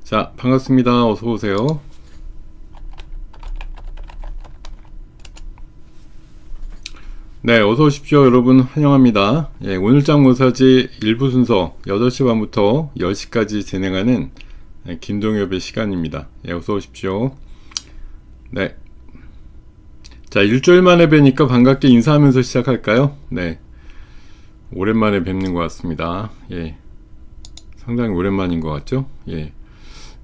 자, 반갑습니다. 어서 오세요. 네, 어서 오십시오. 여러분 환영합니다. 예, 오늘장 모사지 1부 순서 8시 반부터 10시까지 진행하는 김동엽의 시간입니다. 예, 어서 오십시오. 네. 자, 일주일 만에 뵈니까 반갑게 인사하면서 시작할까요? 네. 오랜만에 뵙는 것 같습니다. 예. 상당히 오랜만인 것 같죠? 예.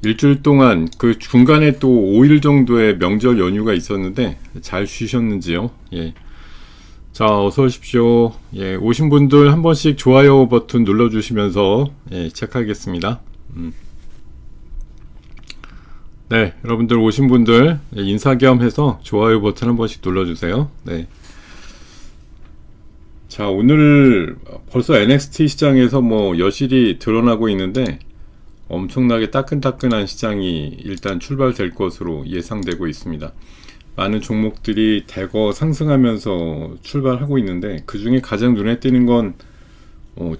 일주일 동안 그 중간에 또 5일 정도의 명절 연휴가 있었는데 잘 쉬셨는지요? 예. 자, 어서 오십시오. 예, 오신 분들 한 번씩 좋아요 버튼 눌러주시면서 시작하겠습니다. 네, 여러분들 오신 분들 인사 겸 해서 좋아요 버튼 한 번씩 눌러주세요. 네. 자, 오늘 벌써 NXT 시장에서 뭐 여실히 드러나고 있는데 엄청나게 따끈따끈한 시장이 일단 출발될 것으로 예상되고 있습니다. 많은 종목들이 대거 상승하면서 출발하고 있는데 그 중에 가장 눈에 띄는 건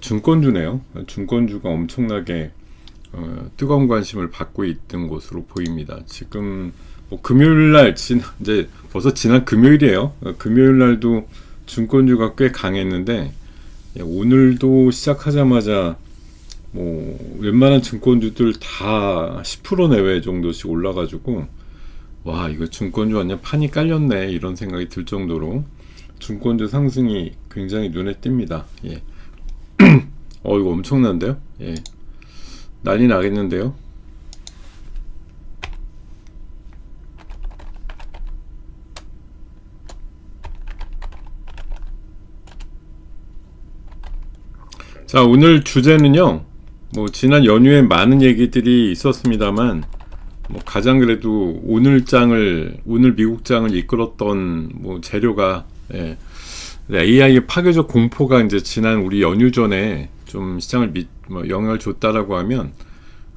증권주네요. 증권주가 엄청나게 뜨거운 관심을 받고 있던 것으로 보입니다. 지금 뭐 금요일날 이제 벌써 지난 금요일이에요. 금요일날도 증권주가 꽤 강했는데 오늘도 시작하자마자 뭐 웬만한 증권주들 다 10% 내외 정도씩 올라가지고 와, 이거 증권주 완전 판이 깔렸네 이런 생각이 들 정도로 증권주 상승이 굉장히 눈에 띕니다. 예. 이거 엄청난데요? 예. 난리 나겠는데요? 자, 오늘 주제는요, 뭐 지난 연휴에 많은 얘기들이 있었습니다만 뭐 가장 그래도 오늘 미국장을 이끌었던 뭐 재료가 AI의 파괴적 공포가 이제 지난 우리 연휴 전에 좀 시장을 영향을 줬다라고 하면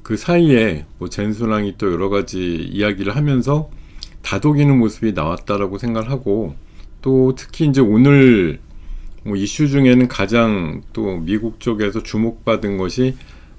그 사이에 뭐 젠순왕이 또 여러 가지 이야기를 하면서 다독이는 모습이 나왔다라고 생각을 하고, 또 특히 이제 오늘 뭐 이슈 중에는 가장 또 미국 쪽에서 주목받은 것이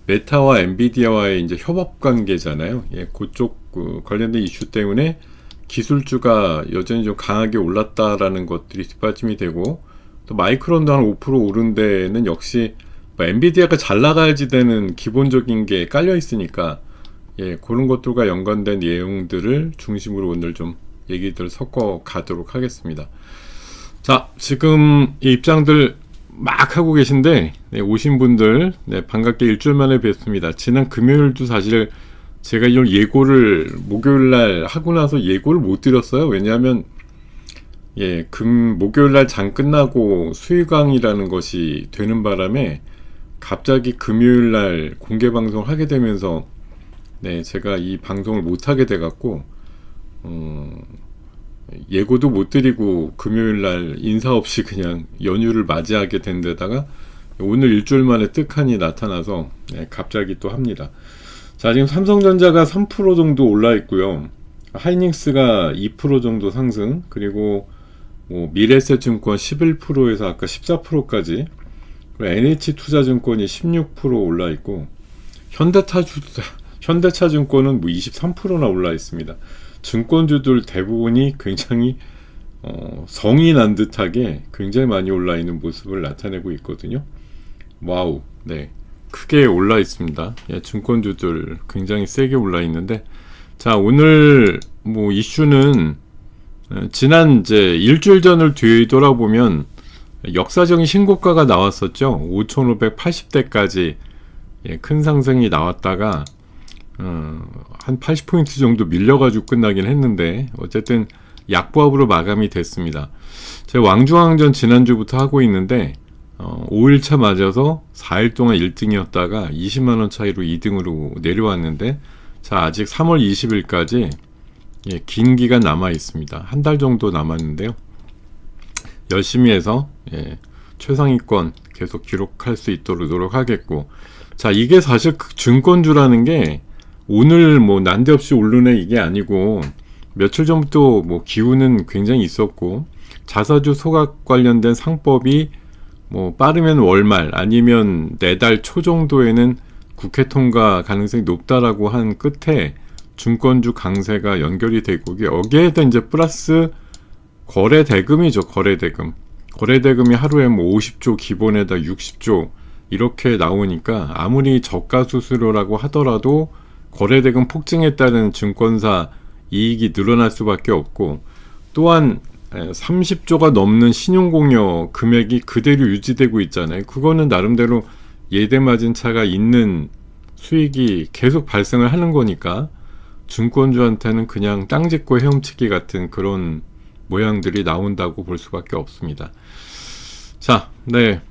메타와 엔비디아와의 이제 협업 관계잖아요. 예, 그쪽 관련된 이슈 때문에 기술주가 여전히 좀 강하게 올랐다라는 것들이 뒷받침이 되고, 또 마이크론도 한 5% 오른 데는 역시 뭐 엔비디아가 잘 나가야지 되는 기본적인 게 깔려 있으니까 그런 것들과 연관된 내용들을 중심으로 오늘 좀 얘기들 섞어 가도록 하겠습니다. 자, 지금 이 입장들 막 하고 계신데 오신 분들 반갑게 일주일 만에 뵙습니다. 지난 금요일도 사실 제가 이런 예고를 목요일날 하고 나서 예고를 못 드렸어요. 왜냐하면 목요일날 장 끝나고 수익왕이라는 것이 되는 바람에 갑자기 금요일날 공개 방송을 하게 되면서 제가 이 방송을 못 하게 돼갖고 예고도 못 드리고 금요일날 인사 없이 그냥 연휴를 맞이하게 된 데다가 오늘 일주일 만에 뜨칸이 나타나서 갑자기 또 합니다. 자, 지금 삼성전자가 3% 정도 올라 있고요. 하이닉스가 2% 정도 상승, 그리고 뭐 미래에셋증권 11%에서 아까 14%까지, 그리고 NH투자증권이 16% 올라 있고 현대차증권은 뭐 23%나 올라 있습니다. 증권주들 대부분이 굉장히 성이 난 듯하게 굉장히 많이 올라 있는 모습을 나타내고 있거든요. 와우, 크게 올라 있습니다. 증권주들 굉장히 세게 올라 있는데, 자, 오늘 뭐 이슈는 지난 이제 일주일 전을 뒤돌아보면 역사적인 신고가가 나왔었죠. 5,580대까지 큰 상승이 나왔다가 한 80포인트 정도 밀려가지고 끝나긴 했는데 어쨌든 약보합으로 마감이 됐습니다. 제가 왕중왕전 지난주부터 하고 있는데 5일차 맞아서 4일 동안 1등이었다가 20만원 차이로 2등으로 내려왔는데, 자, 아직 3월 20일까지 긴 기간 남아 있습니다. 한 달 정도 남았는데요. 열심히 해서 최상위권 계속 기록할 수 있도록 노력하겠고, 자, 이게 사실 증권주라는 게 오늘 뭐 난데없이 오르네 이게 아니고 며칠 전부터 뭐 기운은 굉장히 있었고, 자사주 소각 관련된 상법이 뭐 빠르면 월말 아니면 내달 초 정도에는 국회 통과 가능성이 높다라고 한 끝에 증권주 강세가 연결이 되고 여기에다 이제 플러스 거래 대금이죠. 거래 대금. 거래 대금이 하루에 뭐 50조 기본에다 60조 이렇게 나오니까 아무리 저가 수수료라고 하더라도 거래 대금 폭증에 따른 증권사 이익이 늘어날 수밖에 없고, 또한 30조가 넘는 신용공여 금액이 그대로 유지되고 있잖아요. 그거는 나름대로 예대마진 차가 있는 수익이 계속 발생을 하는 거니까 증권주한테는 그냥 땅 짚고 헤엄치기 같은 그런 모양들이 나온다고 볼 수밖에 없습니다. 자, 네,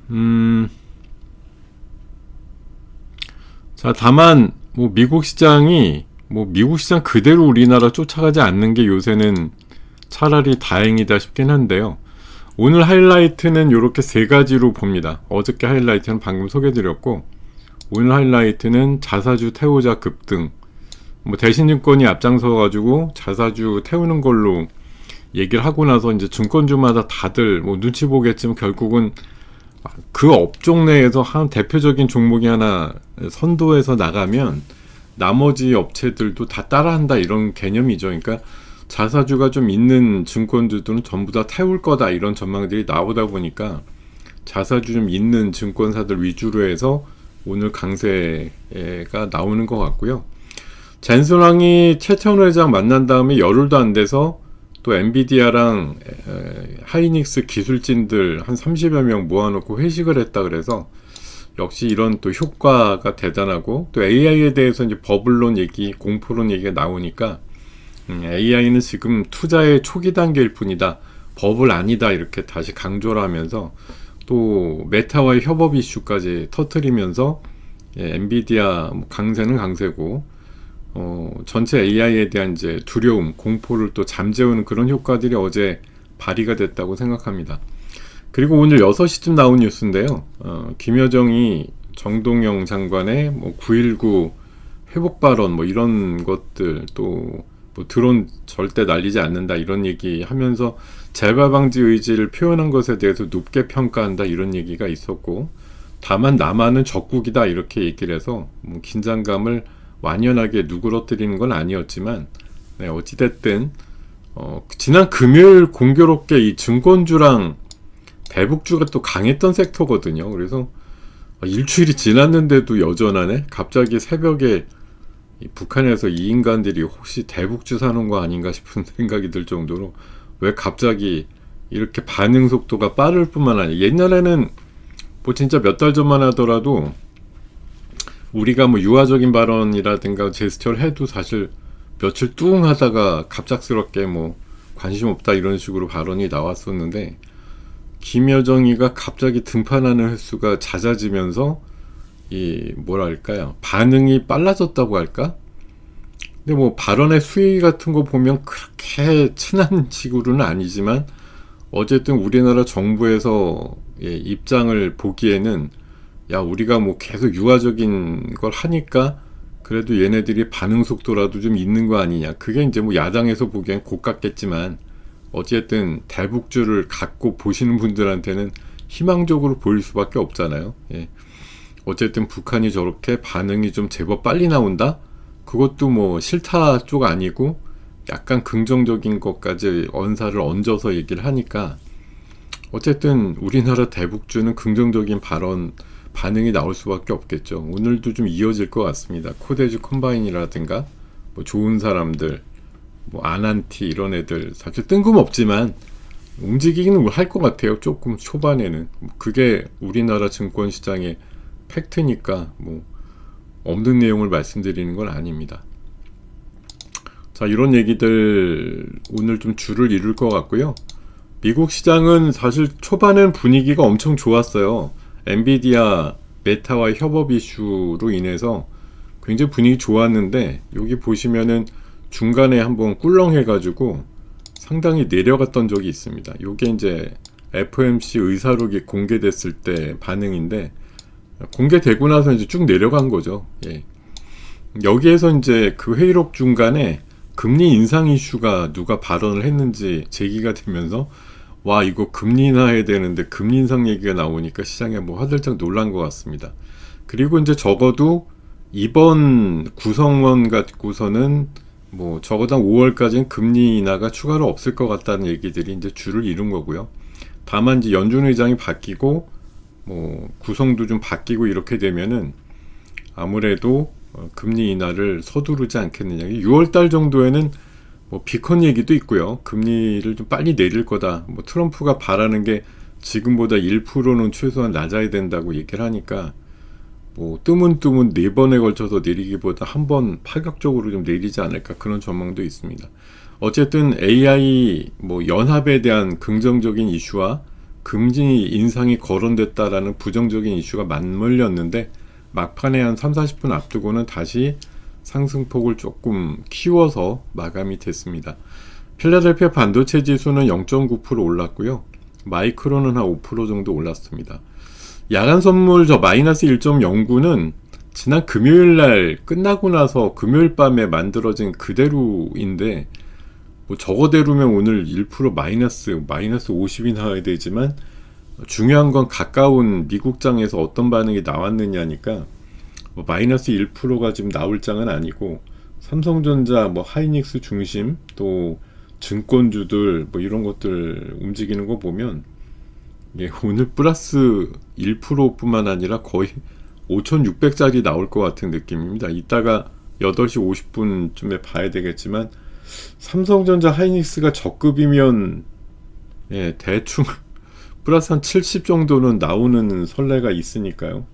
자, 다만 뭐 미국 시장이 미국 시장 그대로 우리나라 쫓아가지 않는 게 요새는 차라리 다행이다 싶긴 한데요. 오늘 하이라이트는 이렇게 세 가지로 봅니다. 어저께 하이라이트는 방금 소개드렸고, 오늘 하이라이트는 자사주 태우자 급등. 대신증권이 앞장서 가지고 자사주 태우는 걸로 얘기를 하고 나서 이제 증권주마다 다들 눈치 보겠지만 결국은 그 업종 내에서 한 대표적인 종목이 하나 선도해서 나가면 나머지 업체들도 다 따라한다, 이런 개념이죠. 그러니까 자사주가 좀 있는 증권주들은 전부 다 태울 거다, 이런 전망들이 나오다 보니까 자사주 좀 있는 증권사들 위주로 해서 오늘 강세가 나오는 것 같고요. 젠슨왕이 최태원 회장 만난 다음에 열흘도 안 돼서 또 엔비디아랑 하이닉스 기술진들 한 30여 명 모아놓고 회식을 했다 그래서 역시 이런 또 효과가 대단하고, 또 AI에 대해서 이제 버블론 얘기, 공포론 얘기가 나오니까 AI는 지금 투자의 초기 단계일 뿐이다, 버블 아니다, 이렇게 다시 강조를 하면서 또 메타와의 협업 이슈까지 터뜨리면서 엔비디아 강세는 강세고 전체 AI에 대한 이제 두려움, 공포를 또 잠재우는 그런 효과들이 어제 발휘가 됐다고 생각합니다. 그리고 오늘 6시쯤 나온 뉴스인데요. 김여정이 정동영 장관의 9.19 회복 발언 이런 것들, 또 드론 절대 날리지 않는다, 이런 얘기 하면서 재발 방지 의지를 표현한 것에 대해서 높게 평가한다, 이런 얘기가 있었고, 다만 남한은 적국이다, 이렇게 얘기를 해서 긴장감을 완연하게 누그러뜨리는 건 아니었지만, 네, 어찌됐든 지난 금요일 공교롭게 이 증권주랑 대북주가 또 강했던 섹터거든요. 그래서 일주일이 지났는데도 여전하네. 갑자기 새벽에 북한에서 이 인간들이 혹시 대북주 사는 거 아닌가 싶은 생각이 들 정도로 왜 갑자기 이렇게 반응 속도가 빠를 뿐만 아니라, 옛날에는 진짜 몇 달 전만 하더라도 우리가 유화적인 발언이라든가 제스처를 해도 사실 며칠 뚱 하다가 갑작스럽게 관심 없다, 이런 식으로 발언이 나왔었는데, 김여정이가 갑자기 등판하는 횟수가 잦아지면서 뭐랄까요, 반응이 빨라졌다고 할까? 근데 발언의 수위 같은 거 보면 그렇게 친한 식으로는 아니지만 어쨌든 우리나라 정부에서 입장을 보기에는 우리가 계속 유화적인 걸 하니까 그래도 얘네들이 반응 속도라도 좀 있는 거 아니냐. 그게 이제 야당에서 보기엔 고깝겠지만 어쨌든 대북주를 갖고 보시는 분들한테는 희망적으로 보일 수밖에 없잖아요. 어쨌든 북한이 저렇게 반응이 좀 제법 빨리 나온다? 그것도 싫다 쪽 아니고 약간 긍정적인 것까지 언사를 얹어서 얘기를 하니까 어쨌든 우리나라 대북주는 긍정적인 반응이 나올 수밖에 없겠죠. 오늘도 좀 이어질 것 같습니다. 코데주 컴바인이라든가 좋은 사람들, 아난티 이런 애들 사실 뜬금없지만 움직이기는 할 것 같아요. 조금 초반에는 그게 우리나라 증권시장의 팩트니까 없는 내용을 말씀드리는 건 아닙니다. 자, 이런 얘기들 오늘 좀 줄을 이룰 것 같고요. 미국 시장은 사실 초반엔 분위기가 엄청 좋았어요. 엔비디아, 메타와의 협업 이슈로 인해서 굉장히 분위기 좋았는데, 여기 보시면은 중간에 한번 꿀렁해가지고 상당히 내려갔던 적이 있습니다. 요게 이제 FOMC 의사록이 공개됐을 때 반응인데, 공개되고 나서 이제 쭉 내려간 거죠. 여기에서 이제 그 회의록 중간에 금리 인상 이슈가 누가 발언을 했는지 제기가 되면서 이거 금리 인하해야 되는데 금리 인상 얘기가 나오니까 시장에 화들짝 놀란 것 같습니다. 그리고 이제 적어도 이번 구성원 갖고서는 뭐 적어도 5월까지는 금리 인하가 추가로 없을 것 같다는 얘기들이 이제 주를 이룬 거고요. 다만 이제 연준 의장이 바뀌고 뭐 구성도 좀 바뀌고 이렇게 되면은 아무래도 금리 인하를 서두르지 않겠느냐. 6월달 정도에는 뭐 비컨 얘기도 있고요. 금리를 좀 빨리 내릴 거다. 뭐 트럼프가 바라는 게 지금보다 1%는 최소한 낮아야 된다고 얘기를 하니까 뭐 뜨문뜨문 4번에 걸쳐서 내리기보다 한 번 파격적으로 좀 내리지 않을까, 그런 전망도 있습니다. 어쨌든 AI 뭐 연합에 대한 긍정적인 이슈와 금리 인상이 거론됐다라는 부정적인 이슈가 맞물렸는데 막판에 한 30-40분 앞두고는 다시 상승폭을 조금 키워서 마감이 됐습니다. 필라델피아 반도체 지수는 0.9% 올랐고요. 마이크론은 한 5% 정도 올랐습니다. 야간 선물 마이너스 1.09는 지난 금요일 날 끝나고 나서 금요일 밤에 만들어진 그대로인데, 뭐 저거대로면 오늘 1% 마이너스 50이 나와야 되지만, 중요한 건 가까운 미국장에서 어떤 반응이 나왔느냐니까, 뭐 마이너스 1%가 지금 나올 장은 아니고, 삼성전자, 뭐 하이닉스 중심, 또 증권주들 뭐 이런 것들 움직이는 거 보면, 예, 오늘 플러스 1%뿐만 아니라 거의 5,600짜리 나올 것 같은 느낌입니다. 이따가 8시 50분쯤에 봐야 되겠지만, 삼성전자 하이닉스가 적급이면 예, 대충 플러스 한 70 정도는 나오는 선례가 있으니까요.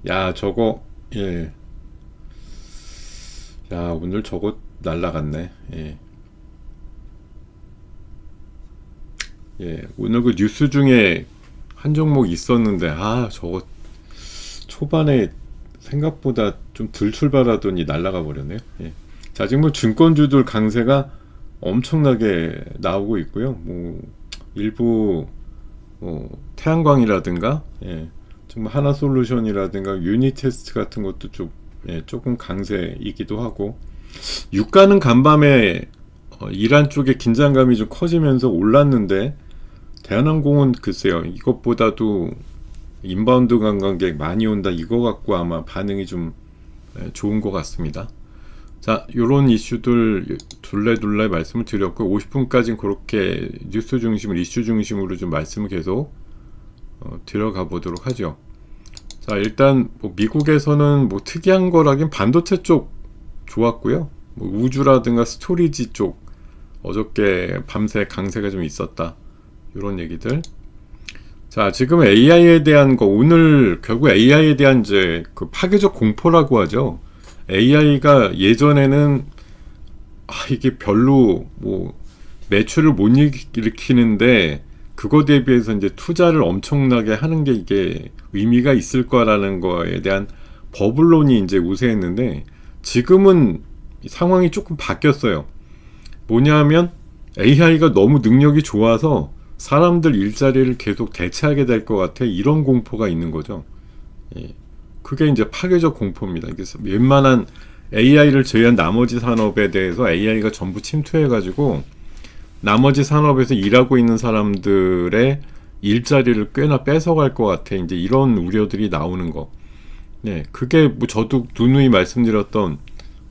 야, 저거, 예. 야, 오늘 저거 날라갔네. 예. 예, 오늘 그 뉴스 중에 한 종목 있었는데, 아, 저거 초반에 생각보다 좀 덜 출발하더니 날아가 버렸네요. 예. 자, 지금 뭐 증권주들 강세가 엄청나게 나오고 있고요. 뭐 일부 태양광이라든가, 예, 좀 하나솔루션이라든가 유니테스트 같은 것도 좀, 예, 조금 강세이기도 하고, 유가는 간밤에 이란 쪽에 긴장감이 좀 커지면서 올랐는데, 대한항공은 글쎄요, 이것보다도 인바운드 관광객 많이 온다, 이거 갖고 아마 반응이 좀 좋은 것 같습니다. 자, 요런 이슈들 둘레둘레 말씀을 드렸고, 50분까지는 그렇게 뉴스 중심으로, 이슈 중심으로 좀 말씀을 계속 들어가 보도록 하죠. 자, 일단 뭐 미국에서는 뭐 특이한 거라긴 반도체 쪽 좋았고요. 뭐 우주라든가 스토리지 쪽 어저께 밤새 강세가 좀 있었다, 이런 얘기들. 자, 지금 AI에 대한 거, 오늘 결국 AI에 대한 이제 그 파괴적 공포라고 하죠. AI가 예전에는 이게 별로 뭐 매출을 못 일으키는데 그거 대비해서 이제 투자를 엄청나게 하는 게 이게 의미가 있을 거라는 거에 대한 버블론이 이제 우세했는데, 지금은 상황이 조금 바뀌었어요. 뭐냐면 AI가 너무 능력이 좋아서 사람들 일자리를 계속 대체하게 될 것 같아, 이런 공포가 있는 거죠. 예. 그게 이제 파괴적 공포입니다. 그래서 웬만한 AI를 제외한 나머지 산업에 대해서 AI가 전부 침투해가지고 나머지 산업에서 일하고 있는 사람들의 일자리를 꽤나 뺏어갈 것 같아, 이제 이런 우려들이 나오는 거. 네, 그게 뭐 저도 누누이 말씀드렸던,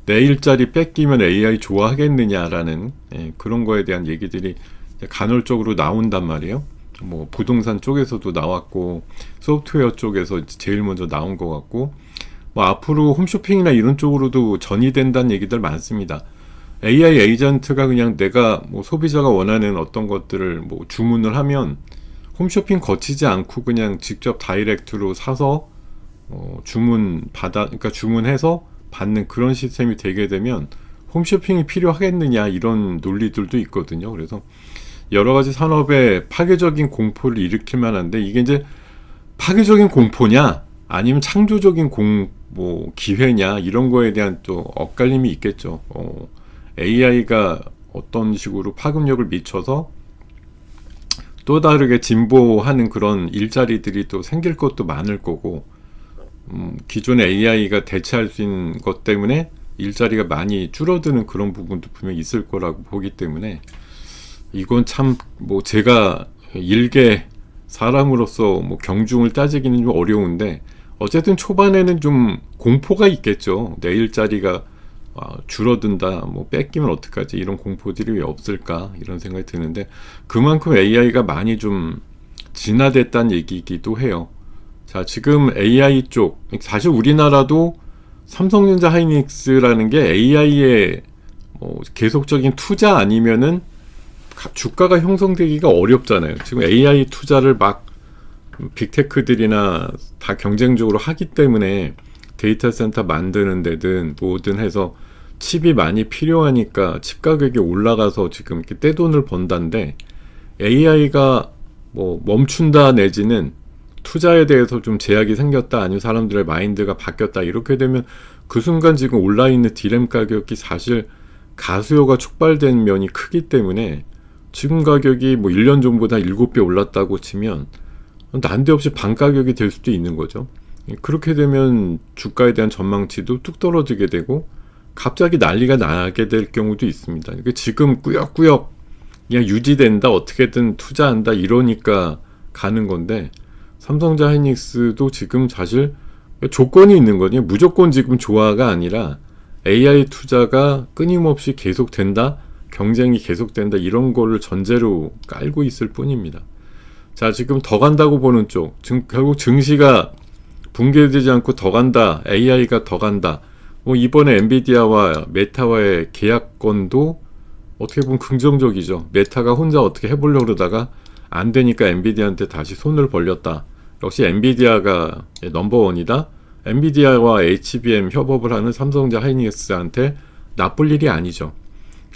내 일자리 뺏기면 AI 좋아하겠느냐라는, 예, 그런 거에 대한 얘기들이 간헐적으로 나온단 말이에요. 뭐 부동산 쪽에서도 나왔고, 소프트웨어 쪽에서 제일 먼저 나온 것 같고, 뭐 앞으로 홈쇼핑이나 이런 쪽으로도 전이된다는 얘기들 많습니다. AI 에이전트가 그냥 내가 뭐 소비자가 원하는 어떤 것들을 뭐 주문을 하면 홈쇼핑 거치지 않고 그냥 직접 다이렉트로 사서 그러니까 주문해서 받는 그런 시스템이 되게 되면 홈쇼핑이 필요하겠느냐, 이런 논리들도 있거든요. 그래서 여러 가지 산업에 파괴적인 공포를 일으킬 만한데, 이게 이제 파괴적인 공포냐 아니면 창조적인 기회냐, 이런 거에 대한 또 엇갈림이 있겠죠. AI가 어떤 식으로 파급력을 미쳐서 또 다르게 진보하는 그런 일자리들이 또 생길 것도 많을 거고, 기존의 AI가 대체할 수 있는 것 때문에 일자리가 많이 줄어드는 그런 부분도 분명히 있을 거라고 보기 때문에, 이건 참 뭐 제가 일개 사람으로서 뭐 경중을 따지기는 좀 어려운데, 어쨌든 초반에는 좀 공포가 있겠죠. 내 일자리가 줄어든다, 뭐 뺏기면 어떡하지, 이런 공포들이 왜 없을까, 이런 생각이 드는데, 그만큼 AI가 많이 좀 진화됐다는 얘기이기도 해요. 자, 지금 AI 쪽, 사실 우리나라도 삼성전자 하이닉스라는 게 AI에 계속적인 투자 아니면은 주가가 형성되기가 어렵잖아요. 지금 AI 투자를 막 빅테크들이나 다 경쟁적으로 하기 때문에 데이터 센터 만드는 데든 뭐든 해서 칩이 많이 필요하니까 칩 가격이 올라가서 지금 이렇게 떼돈을 번다는데, AI가 뭐 멈춘다 내지는 투자에 대해서 좀 제약이 생겼다, 아니면 사람들의 마인드가 바뀌었다, 이렇게 되면 그 순간 지금 온라인의 디램 가격이 사실 가수요가 촉발된 면이 크기 때문에 지금 가격이 뭐 1년 전보다 7배 올랐다고 치면 난데없이 반 가격이 될 수도 있는 거죠. 그렇게 되면 주가에 대한 전망치도 뚝 떨어지게 되고 갑자기 난리가 나게 될 경우도 있습니다. 지금 꾸역꾸역 그냥 유지된다, 어떻게든 투자한다, 이러니까 가는 건데, 삼성전자 하이닉스도 지금 사실 조건이 있는 거죠. 무조건 지금 좋아가 아니라 AI 투자가 끊임없이 계속된다, 경쟁이 계속된다, 이런 거를 전제로 깔고 있을 뿐입니다. 자, 지금 더 간다고 보는 쪽, 결국 증시가 붕괴되지 않고 더 간다, AI가 더 간다, 뭐 이번에 엔비디아와 메타와의 계약건도 어떻게 보면 긍정적이죠. 메타가 혼자 어떻게 해보려고 그러다가 안 되니까 엔비디아한테 다시 손을 벌렸다. 역시 엔비디아가 넘버원이다. 엔비디아와 HBM 협업을 하는 삼성전자 하이닉스한테 나쁠 일이 아니죠.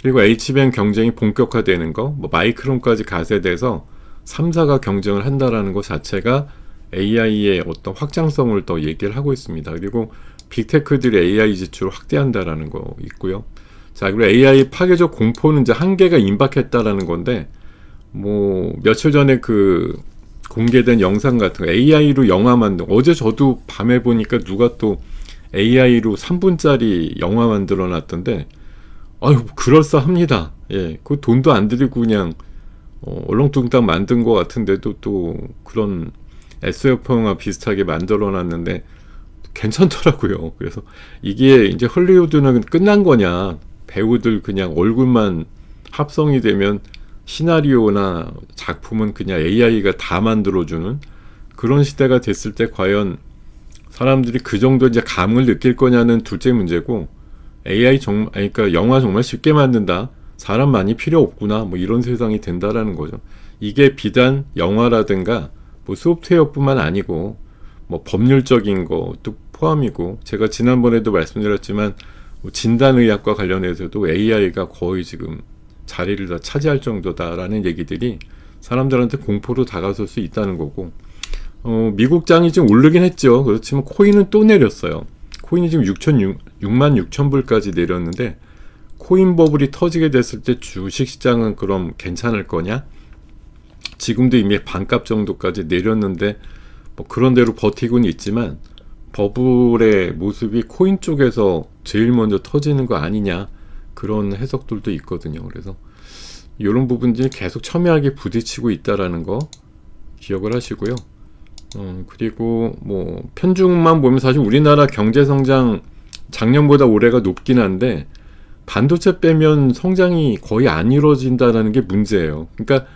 그리고 HBM 경쟁이 본격화되는 거, 뭐 마이크론까지 가세돼서 3사가 경쟁을 한다라는 것 자체가 AI의 어떤 확장성을 더 얘기를 하고 있습니다. 그리고 빅테크들이 AI 지출을 확대한다라는 거 있고요. 자, 그리고 AI 파괴적 공포는 이제 한계가 임박했다라는 건데, 뭐 며칠 전에 그 공개된 영상 같은 거, AI로 영화 만든, 어제 저도 밤에 보니까 누가 또 AI로 3분짜리 영화 만들어 놨던데, 아유, 그럴싸합니다. 예, 그 돈도 안 들이고 그냥 얼렁뚱땅 만든 것 같은데도 또 그런 SF 영화 비슷하게 만들어 놨는데 괜찮더라고요. 그래서 이게 이제 헐리우드는 끝난 거냐, 배우들 그냥 얼굴만 합성이 되면 시나리오나 작품은 그냥 AI가 다 만들어주는 그런 시대가 됐을 때 과연 사람들이 그 정도 이제 감을 느낄 거냐는 둘째 문제고, AI 그러니까 영화 정말 쉽게 만든다, 사람 많이 필요 없구나, 뭐 이런 세상이 된다라는 거죠. 이게 비단 영화라든가 뭐 소프트웨어뿐만 아니고 뭐 법률적인 것도 포함이고, 제가 지난번에도 말씀드렸지만 뭐 진단의학과 관련해서도 AI가 거의 지금 자리를 다 차지할 정도다라는 얘기들이 사람들한테 공포로 다가설 수 있다는 거고, 미국장이 지금 오르긴 했죠. 그렇지만 코인은 또 내렸어요. 코인이 지금 66,000불까지 내렸는데, 코인 버블이 터지게 됐을 때 주식시장은 그럼 괜찮을 거냐? 지금도 이미 반값 정도까지 내렸는데 뭐 그런 대로 버티고는 있지만 버블의 모습이 코인 쪽에서 제일 먼저 터지는 거 아니냐, 그런 해석들도 있거든요. 그래서 이런 부분들이 계속 첨예하게 부딪히고 있다라는 거 기억을 하시고요. 그리고 뭐 편중만 보면 사실 우리나라 경제 성장 작년보다 올해가 높긴 한데 반도체 빼면 성장이 거의 안 이루어진다라는 게 문제예요. 그러니까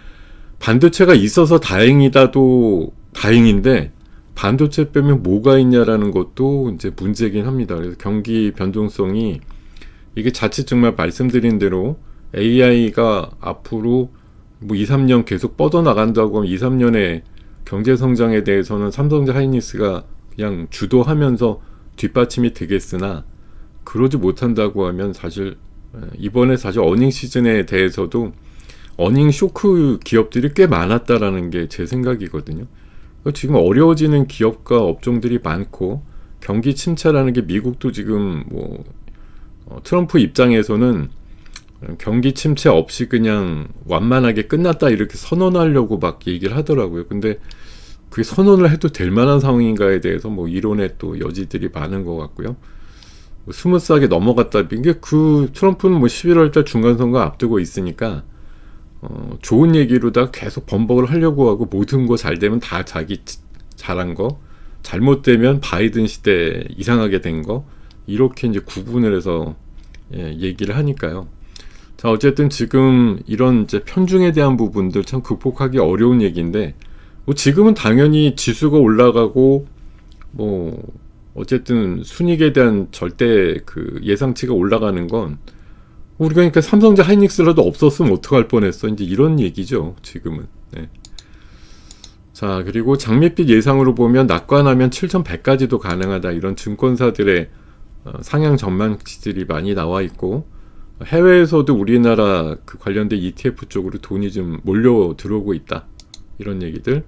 반도체가 있어서 다행이다도 다행인데, 반도체 빼면 뭐가 있냐라는 것도 이제 문제긴 합니다. 그래서 경기 변동성이, 이게 자칫 정말 말씀드린 대로 AI가 앞으로 뭐 2, 3년 계속 뻗어나간다고 하면 2, 3년의 경제 성장에 대해서는 삼성전자 하이닉스가 그냥 주도하면서 뒷받침이 되겠으나, 그러지 못한다고 하면 사실 이번에 사실 어닝 시즌에 대해서도 어닝 쇼크 기업들이 꽤 많았다라는 게 제 생각이거든요. 지금 어려워지는 기업과 업종들이 많고, 경기 침체라는 게 미국도 지금 뭐 트럼프 입장에서는 경기 침체 없이 그냥 완만하게 끝났다 이렇게 선언하려고 막 얘기를 하더라고요. 근데 그게 선언을 해도 될 만한 상황인가에 대해서 뭐 이론의 또 여지들이 많은 것 같고요. 뭐 스무스하게 넘어갔다. 이게 그 트럼프는 뭐 11월달 중간선거 앞두고 있으니까 좋은 얘기로다 계속 번복을 하려고 하고, 모든 거 잘 되면 다 자기 잘한 거, 잘못되면 바이든 시대 이상하게 된 거, 이렇게 이제 구분을 해서 얘기를 하니까요. 자, 어쨌든 지금 이런 이제 편중에 대한 부분들 참 극복하기 어려운 얘기인데, 뭐 지금은 당연히 지수가 올라가고 뭐 어쨌든 순이익에 대한 절대 그 예상치가 올라가는 건, 우리가 그러니까 삼성전자 하이닉스라도 없었으면 어떡할 뻔했어, 이제 이런 얘기죠 지금은. 네. 자, 그리고 장밋빛 예상으로 보면 낙관하면 7,100까지도 가능하다, 이런 증권사들의 상향 전망치들이 많이 나와 있고, 해외에서도 우리나라 그 관련된 ETF 쪽으로 돈이 좀 몰려 들어오고 있다, 이런 얘기들.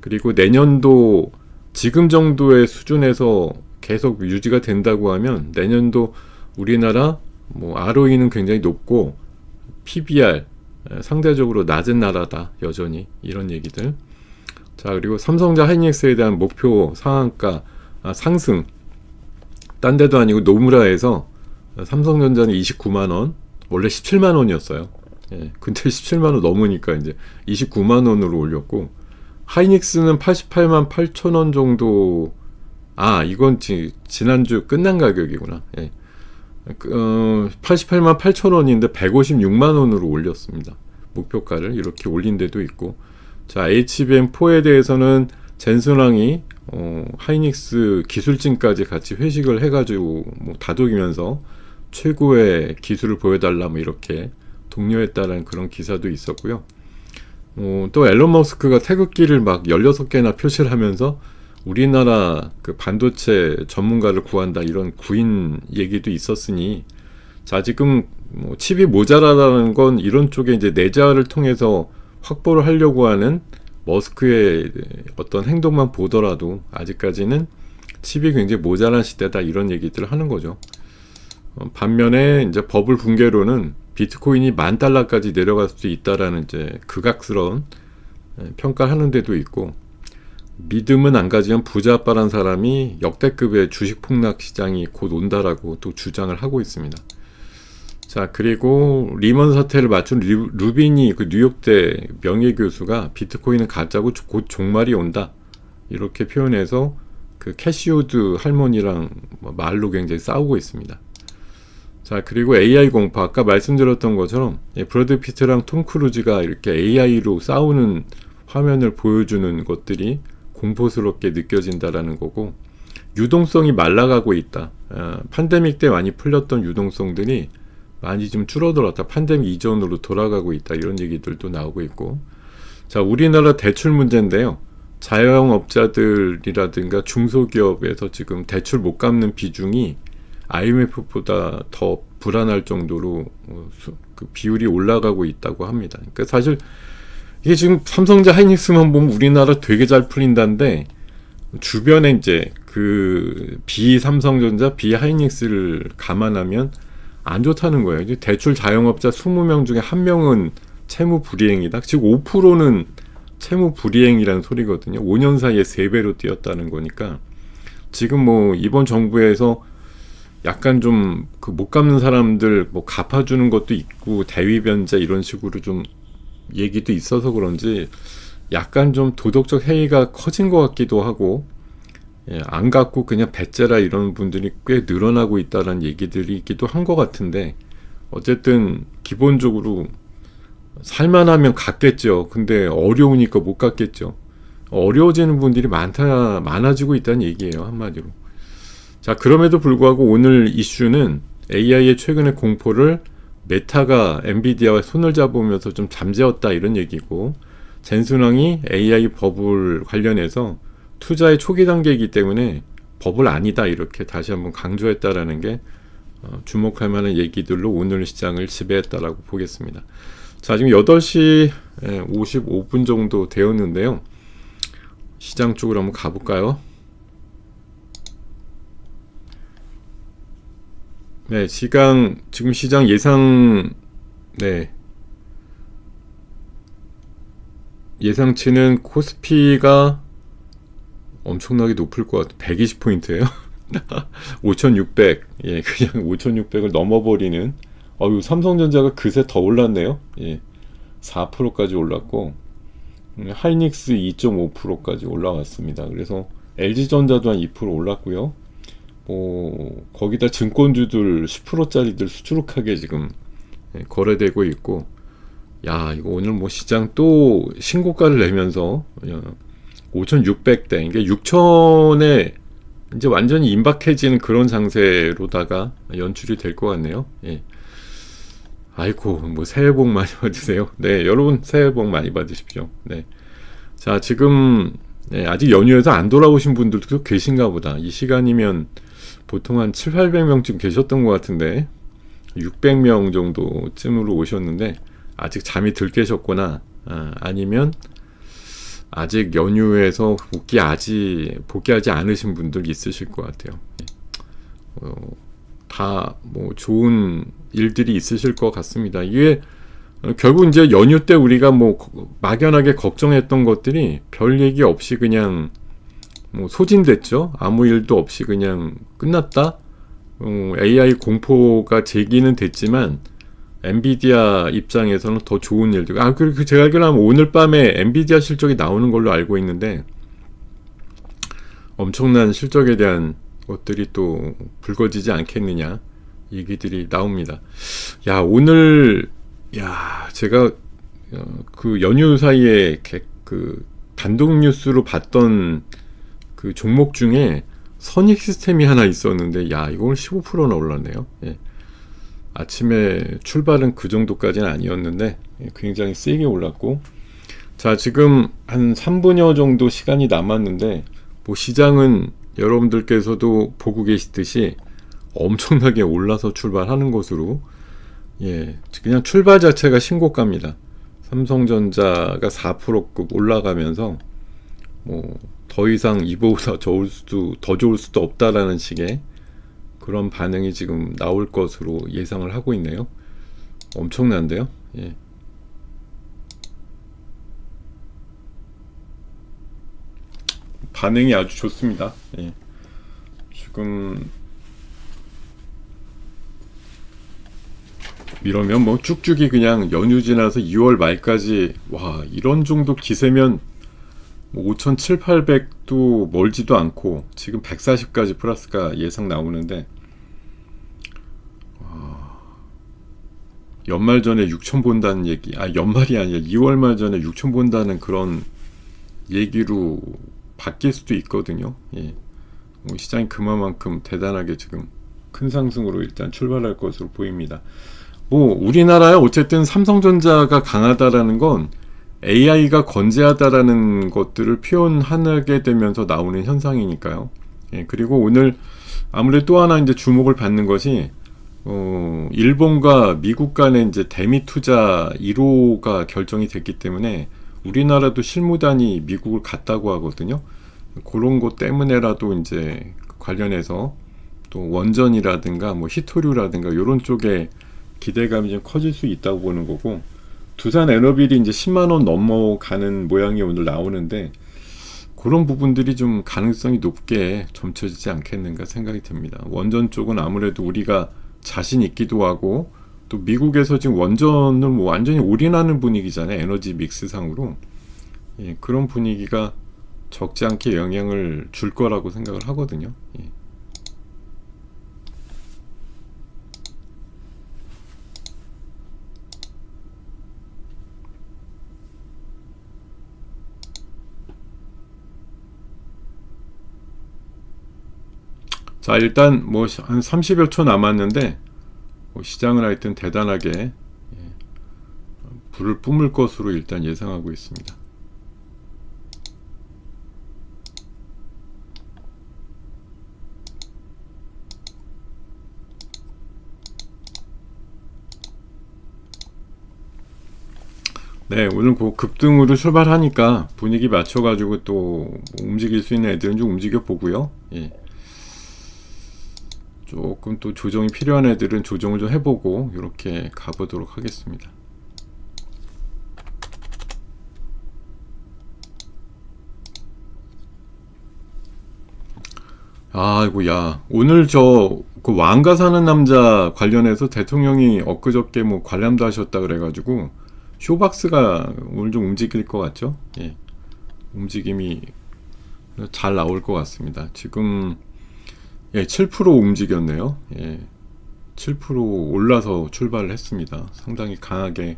그리고 내년도 지금 정도의 수준에서 계속 유지가 된다고 하면 내년도 우리나라 뭐 ROE는 굉장히 높고 PBR 상대적으로 낮은 나라다 여전히, 이런 얘기들. 자, 그리고 삼성전자 하이닉스에 대한 목표 상한가 상승, 딴 데도 아니고 노무라에서 삼성전자는 29만원, 원래 17만원이었어요. 예, 근데 17만원 넘으니까 이제 29만원으로 올렸고, 하이닉스는 88만 8천원 정도, 이건 지난주 끝난 가격이구나. 예. 88만 8천원인데 156만원으로 올렸습니다. 목표가를 이렇게 올린 데도 있고. 자, HBM4에 대해서는 젠슨왕이 하이닉스 기술진까지 같이 회식을 해가지고 뭐 다독이면서 최고의 기술을 보여달라 뭐 이렇게 독려했다는 그런 기사도 있었고요. 또 앨런 머스크가 태극기를 막 16개나 표시를 하면서 우리나라 그 반도체 전문가를 구한다, 이런 구인 얘기도 있었으니, 자, 지금 뭐 칩이 모자라다는 건 이런 쪽에 이제 내자를 통해서 확보를 하려고 하는 머스크의 어떤 행동만 보더라도 아직까지는 칩이 굉장히 모자란 시대다, 이런 얘기들을 하는 거죠. 반면에 이제 버블 붕괴로는 비트코인이 $10,000까지 내려갈 수도 있다라는 이제 극악스러운 평가를 하는 데도 있고, 믿음은 안 가지면 부자 아빠란 사람이 역대급의 주식 폭락 시장이 곧 온다라고 또 주장을 하고 있습니다. 자, 그리고 리먼 사태를 맞춘 루빈이 그 뉴욕대 명예교수가 비트코인은 가짜고 곧 종말이 온다, 이렇게 표현해서 그 캐시우드 할머니랑 말로 굉장히 싸우고 있습니다. 자, 그리고 AI 공파, 아까 말씀드렸던 것처럼 브래드 피트랑 톰 크루즈가 이렇게 AI로 싸우는 화면을 보여주는 것들이 공포스럽게 느껴진다라는 거고, 유동성이 말라가고 있다. 팬데믹 때 많이 풀렸던 유동성들이 많이 좀 줄어들었다, 팬데믹 이전으로 돌아가고 있다, 이런 얘기들도 나오고 있고. 자, 우리나라 대출 문제인데요. 자영업자들이라든가 중소기업에서 지금 대출 못 갚는 비중이 IMF보다 더 불안할 정도로 그 비율이 올라가고 있다고 합니다. 그러니까 사실 이게 지금 삼성전자 하이닉스만 보면 우리나라 되게 잘 풀린다는데, 주변에 이제 그 비삼성전자 비하이닉스를 감안하면 안 좋다는 거예요. 이제 대출 자영업자 20명 중에 1명은 채무 불이행이다. 즉 5%는 채무 불이행이라는 소리거든요. 5년 사이에 3배로 뛰었다는 거니까, 지금 뭐 이번 정부에서 약간 좀 그 못 갚는 사람들 뭐 갚아주는 것도 있고 대위 변제 이런 식으로 좀 얘기도 있어서 그런지 약간 좀 도덕적 해이가 커진 것 같기도 하고, 안 갚고 그냥 배째라 이런 분들이 꽤 늘어나고 있다는 얘기들이 있기도 한 것 같은데, 어쨌든 기본적으로 살만하면 갚겠죠. 근데 어려우니까 못 갚겠죠. 어려워지는 분들이 많아지고 있다는 얘기예요, 한마디로. 자, 그럼에도 불구하고 오늘 이슈는 AI의 최근의 공포를 메타가 엔비디아와 손을 잡으면서 좀 잠재웠다, 이런 얘기고, 젠슨왕이 AI 버블 관련해서 투자의 초기 단계이기 때문에 버블 아니다, 이렇게 다시 한번 강조했다라는 게 주목할 만한 얘기들로 오늘 시장을 지배했다라고 보겠습니다. 자, 지금 8시 55분 정도 되었는데요. 시장 쪽으로 한번 가볼까요? 네, 지금 시장 예상치는 코스피가 엄청나게 높을 것 같아요. 120포인트예요. 5,600. 예, 그냥 5,600을 넘어버리는. 삼성전자가 그새 더 올랐네요. 예, 4%까지 올랐고, 하이닉스 2.5%까지 올라왔습니다. 그래서 LG전자도 한 2% 올랐고요. 거기다 증권주들 10%짜리들 수두룩하게 지금 거래되고 있고, 야, 이거 오늘 뭐 시장 또 신고가를 내면서 5,600대, 그러니까 6,000에 이제 완전히 임박해지는 그런 장세로다가 연출이 될 것 같네요. 예. 아이고, 뭐 새해 복 많이 받으세요. 네, 여러분 새해 복 많이 받으십시오. 네. 자, 지금 아직 연휴에서 안 돌아오신 분들도 계신가 보다. 이 시간이면 보통 한 7,800명쯤 계셨던 것 같은데 600명 정도쯤으로 오셨는데 아직 잠이 들 깨셨거나 아니면 아직 연휴에서 복귀하지 않으신 분들 있으실 것 같아요. 다 뭐 좋은 일들이 있으실 것 같습니다. 이게 결국 이제 연휴 때 우리가 뭐 막연하게 걱정했던 것들이 별 얘기 없이 그냥 뭐 소진됐죠. 아무 일도 없이 그냥 끝났다. AI 공포가 제기는 됐지만 엔비디아 입장에서는 더 좋은 일들. 그리고 제가 알기로는 오늘 밤에 엔비디아 실적이 나오는 걸로 알고 있는데 엄청난 실적에 대한 것들이 또 불거지지 않겠느냐 얘기들이 나옵니다. 야, 오늘 제가 그 연휴 사이에 그 단독 뉴스로 봤던 그 종목 중에 선익 시스템이 하나 있었는데, 야, 이거 오늘 15%나 올랐네요. 예. 아침에 출발은 그 정도까지는 아니었는데 굉장히 세게 올랐고, 자, 지금 한 3분여 정도 시간이 남았는데 뭐 시장은 여러분들께서도 보고 계시듯이 엄청나게 올라서 출발하는 것으로, 그냥 출발 자체가 신고가입니다. 삼성전자가 4%급 올라가면서 뭐 더 이상 이보다 더 좋을 수도 없다라는 식의 그런 반응이 지금 나올 것으로 예상을 하고 있네요. 엄청난데요. 예. 반응이 아주 좋습니다. 예. 지금 이러면 뭐 쭉쭉이 그냥 연휴 지나서 2월 말까지 이런 정도 기세면 5,700~800도 멀지도 않고 지금 140까지 플러스가 예상 나오는데 연말 전에 6천 본다는 얘기, 연말이 아니라 2월 말 전에 6천 본다는 그런 얘기로 바뀔 수도 있거든요. 예. 시장이 그만큼 대단하게 지금 큰 상승으로 일단 출발할 것으로 보입니다. 우리나라에 어쨌든 삼성전자가 강하다라는 건 AI가 건재하다라는 것들을 표현하게 되면서 나오는 현상이니까요. 예, 그리고 오늘 아무래도 또 하나 이제 주목을 받는 것이 일본과 미국 간의 이제 대미 투자 1호가 결정이 됐기 때문에 우리나라도 실무단이 미국을 갔다고 하거든요. 그런 것 때문에라도 이제 관련해서 또 원전이라든가 뭐 히토류라든가 이런 쪽에 기대감이 좀 커질 수 있다고 보는 거고, 두산 에너빌이 이제 10만원 넘어가는 모양이 오늘 나오는데 그런 부분들이 좀 가능성이 높게 점쳐지지 않겠는가 생각이 듭니다. 원전 쪽은 아무래도 우리가 자신 있기도 하고, 또 미국에서 지금 원전을 뭐 완전히 올인하는 분위기잖아요. 에너지 믹스상으로. 예, 그런 분위기가 적지 않게 영향을 줄 거라고 생각을 하거든요. 예. 자, 일단 뭐 한 30여 초 남았는데 시장은 하여튼 대단하게 불을 뿜을 것으로 일단 예상하고 있습니다. 네, 오늘 급등으로 출발하니까 분위기 맞춰가지고 또 움직일 수 있는 애들은 좀 움직여 보고요. 예. 조금 또 조정이 필요한 애들은 조정을 좀 해보고 이렇게 가보도록 하겠습니다. 아이고야, 오늘 그 왕가 사는 남자 관련해서 대통령이 엊그저께 뭐 관람도 하셨다 그래가지고 쇼박스가 오늘 좀 움직일 것 같죠? 예. 움직임이 잘 나올 것 같습니다. 지금 7% 움직였네요. 7% 올라서 출발을 했습니다. 상당히 강하게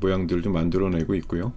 모양들을 좀 만들어내고 있고요.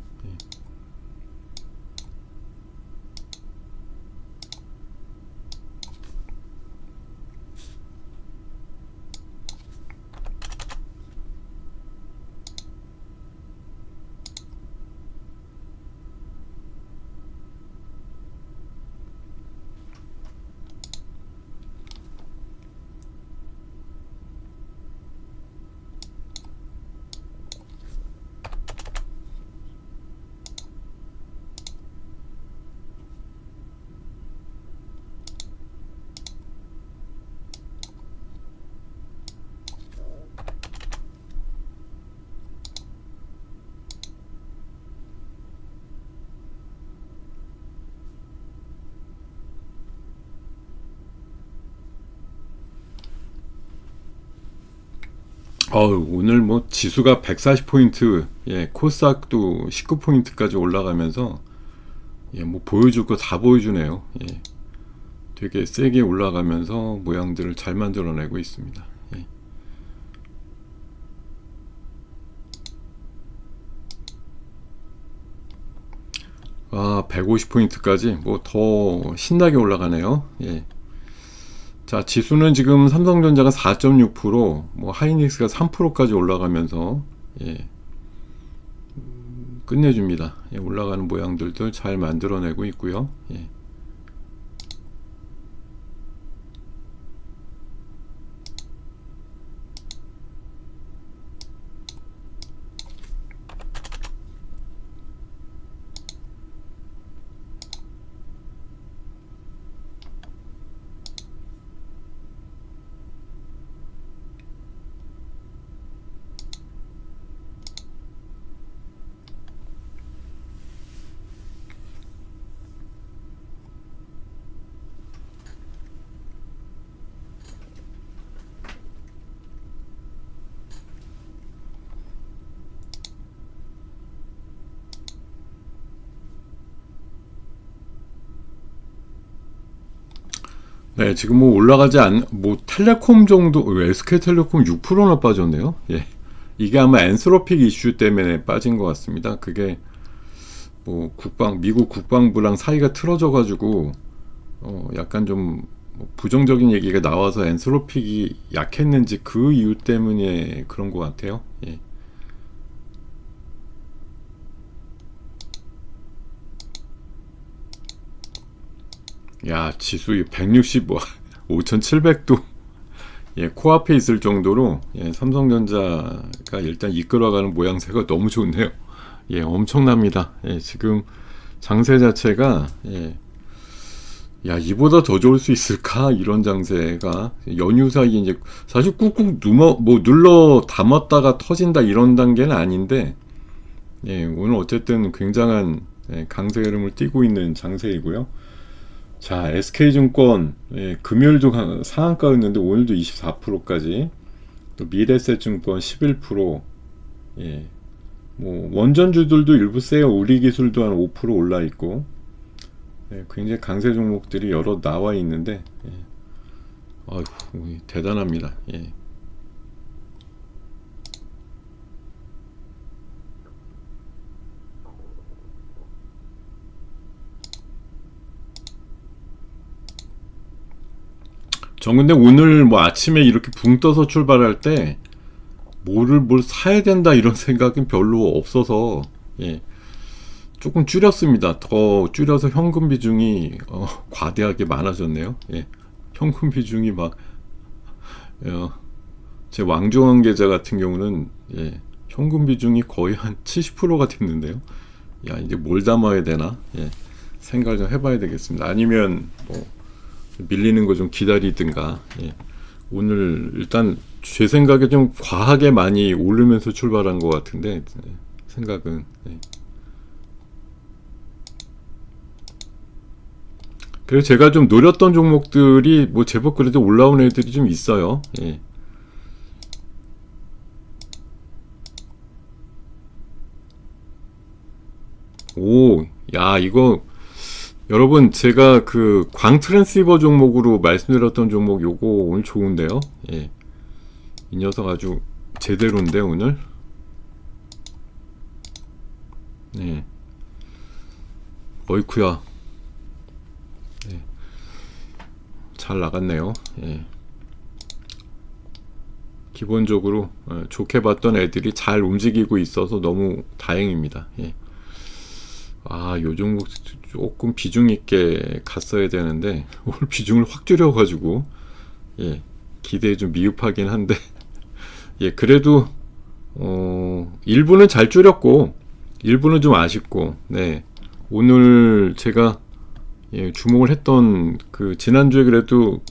오늘 뭐 지수가 140포인트, 코스닥도 19포인트까지 올라가면서 뭐 보여줄 거 다 보여주네요. 되게 세게 올라가면서 모양들을 잘 만들어내고 있습니다. 150포인트까지 뭐 더 신나게 올라가네요. 자, 지수는 지금 삼성전자가 4.6%, 뭐 하이닉스가 3%까지 올라가면서 끝내줍니다. 올라가는 모양들도 잘 만들어내고 있고요. 네, 지금 뭐 올라가지 뭐 텔레콤 정도, SK텔레콤 6%나 빠졌네요. 이게 아마 엔스로픽 이슈 때문에 빠진 것 같습니다. 그게 뭐 미국 국방부랑 사이가 틀어져가지고, 약간 좀뭐 부정적인 얘기가 나와서 엔스로픽이 약했는지 그 이유 때문에 그런 것 같아요. 야, 지수 165, 5,700도 코앞에 있을 정도로 삼성전자가 일단 이끌어가는 모양새가 너무 좋네요. 엄청납니다. 지금 장세 자체가 야, 이보다 더 좋을 수 있을까? 이런 장세가 연휴 사이에 이제 사실 꾹꾹 눌러 담았다가 터진다 이런 단계는 아닌데 오늘 어쨌든 굉장한 강세 흐름을 띠고 있는 장세이고요. 자, SK증권 금요일도 상한가였는데 오늘도 24%까지, 또 미래에셋증권 11%, 뭐 원전주들도 일부 세요. 우리기술도 한 5% 올라 있고, 굉장히 강세 종목들이 여러 나와 있는데, 아휴, 대단합니다. 전 근데 오늘 뭐 아침에 이렇게 붕 떠서 출발할 때 뭘 사야 된다 이런 생각은 별로 없어서 조금 줄였습니다. 더 줄여서 현금 비중이 과대하게 많아졌네요. 현금 비중이 막 제 왕중원 계좌 같은 경우는 현금 비중이 거의 한 70%가 됐는데요. 야, 이제 뭘 담아야 되나 생각을 좀 해봐야 되겠습니다. 아니면 뭐 밀리는 거 좀 기다리든가. 오늘 일단 제 생각에 좀 과하게 많이 오르면서 출발한 것 같은데 생각은. 그래서 제가 좀 노렸던 종목들이 뭐 제법 그래도 올라온 애들이 좀 있어요. 오, 야, 이거 여러분, 제가 그 광 트랜스이버 종목으로 말씀드렸던 종목 요거 오늘 좋은데요. 예. 이 녀석 아주 제대로인데 오늘. 네. 어이쿠야. 네. 잘 나갔네요. 예. 기본적으로 좋게 봤던 애들이 잘 움직이고 있어서 너무 다행입니다. 예. 아, 요 종목 조금 비중 있게 갔어야 되는데 오늘 비중을 확 줄여가지고 예, 기대에 좀 미흡하긴 한데 예, 그래도 일부는 잘 줄였고 일부는 좀 아쉽고 네, 오늘 제가 예, 주목을 했던 그 지난주에 그래도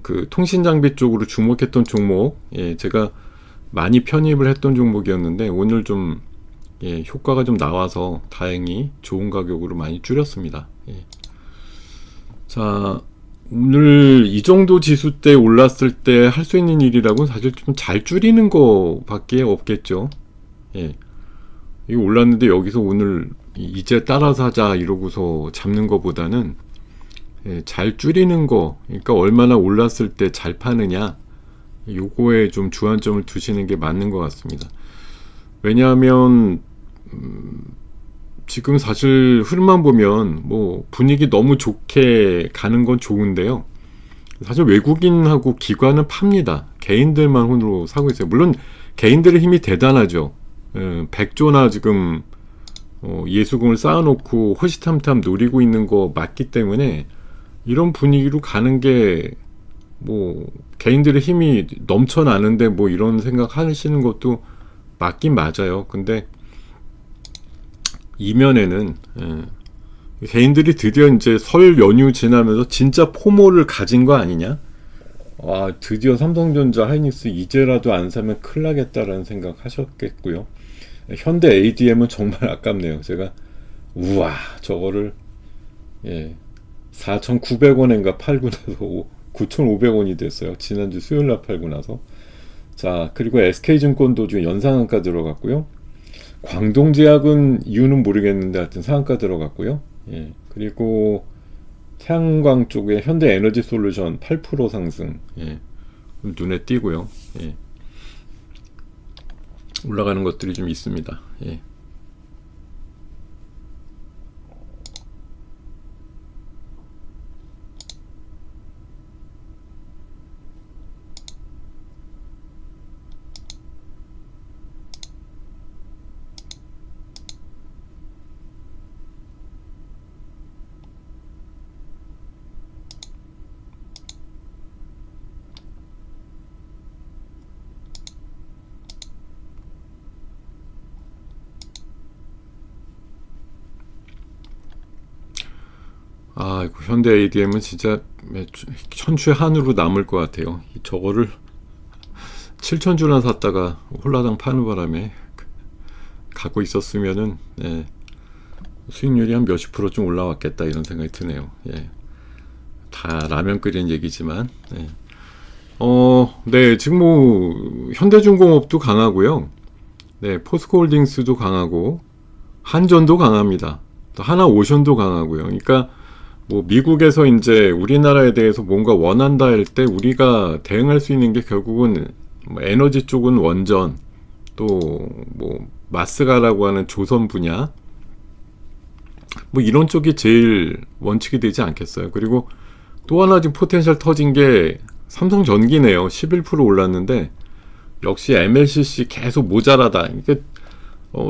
그 통신 장비 쪽으로 주목했던 종목 예, 제가 많이 편입을 했던 종목이었는데 오늘 좀 예, 효과가 좀 나와서 다행히 좋은 가격으로 많이 줄였습니다. 예. 자, 오늘 이 정도 지수 때 올랐을 때 할 수 있는 일이라고는 사실 좀 잘 줄이는 거 밖에 없겠죠. 예. 이 올랐는데 여기서 오늘 이제 따라서 하자 이러고서 잡는 것보다는 예, 잘 줄이는 거, 그러니까 얼마나 올랐을 때 잘 파느냐, 요거에 좀 주안점을 두시는 게 맞는 것 같습니다. 왜냐하면 지금 사실 흐름만 보면 뭐 분위기 너무 좋게 가는 건 좋은데요. 사실 외국인하고 기관은 팝니다. 개인들만 혼으로 사고 있어요. 물론 개인들의 힘이 대단하죠. 100조나 지금 예수금을 쌓아놓고 호시탐탐 노리고 있는 거 맞기 때문에 이런 분위기로 가는 게 뭐 개인들의 힘이 넘쳐나는데 뭐 이런 생각 하시는 것도 맞긴 맞아요. 근데 이면에는 개인들이 드디어 이제 설 연휴 지나면서 진짜 포모를 가진 거 아니냐? 와, 드디어 삼성전자, 하이닉스 이제라도 안 사면 큰일 나겠다라는 생각 하셨겠고요. 현대 ADM은 정말 아깝네요. 제가 우와 저거를 예 4,900원인가 팔고 나서 9,500원이 됐어요. 지난주 수요일날 팔고 나서. 자, 그리고 SK증권도 지금 연상한가 들어갔고요. 광동제약은 이유는 모르겠는데 하여튼 상한가 들어갔고요. 예, 그리고 태양광 쪽에 현대에너지솔루션 8% 상승. 예, 눈에 띄고요. 예, 올라가는 것들이 좀 있습니다. 예. 아, 현대 ADM은 진짜 천추의 한으로 남을 것 같아요. 저거를 7,000주나 샀다가 홀라당 파는 바람에 갖고 있었으면은 예, 수익률이 한 몇십 프로 좀 올라왔겠다 이런 생각이 드네요. 예, 다 라면 끓이는 얘기지만 예. 네, 지금 뭐 현대중공업도 강하고요. 네, 포스코홀딩스도 강하고 한전도 강합니다. 또 하나오션도 강하고요. 그러니까 뭐 미국에서 이제 우리나라에 대해서 뭔가 원한다 할 때 우리가 대응할 수 있는 게 결국은 뭐 에너지 쪽은 원전, 또 뭐 마스가라고 하는 조선 분야, 뭐 이런 쪽이 제일 원칙이 되지 않겠어요. 그리고 또 하나 지금 포텐셜 터진 게 삼성전기네요. 11% 올랐는데 역시 MLCC 계속 모자라다. 이게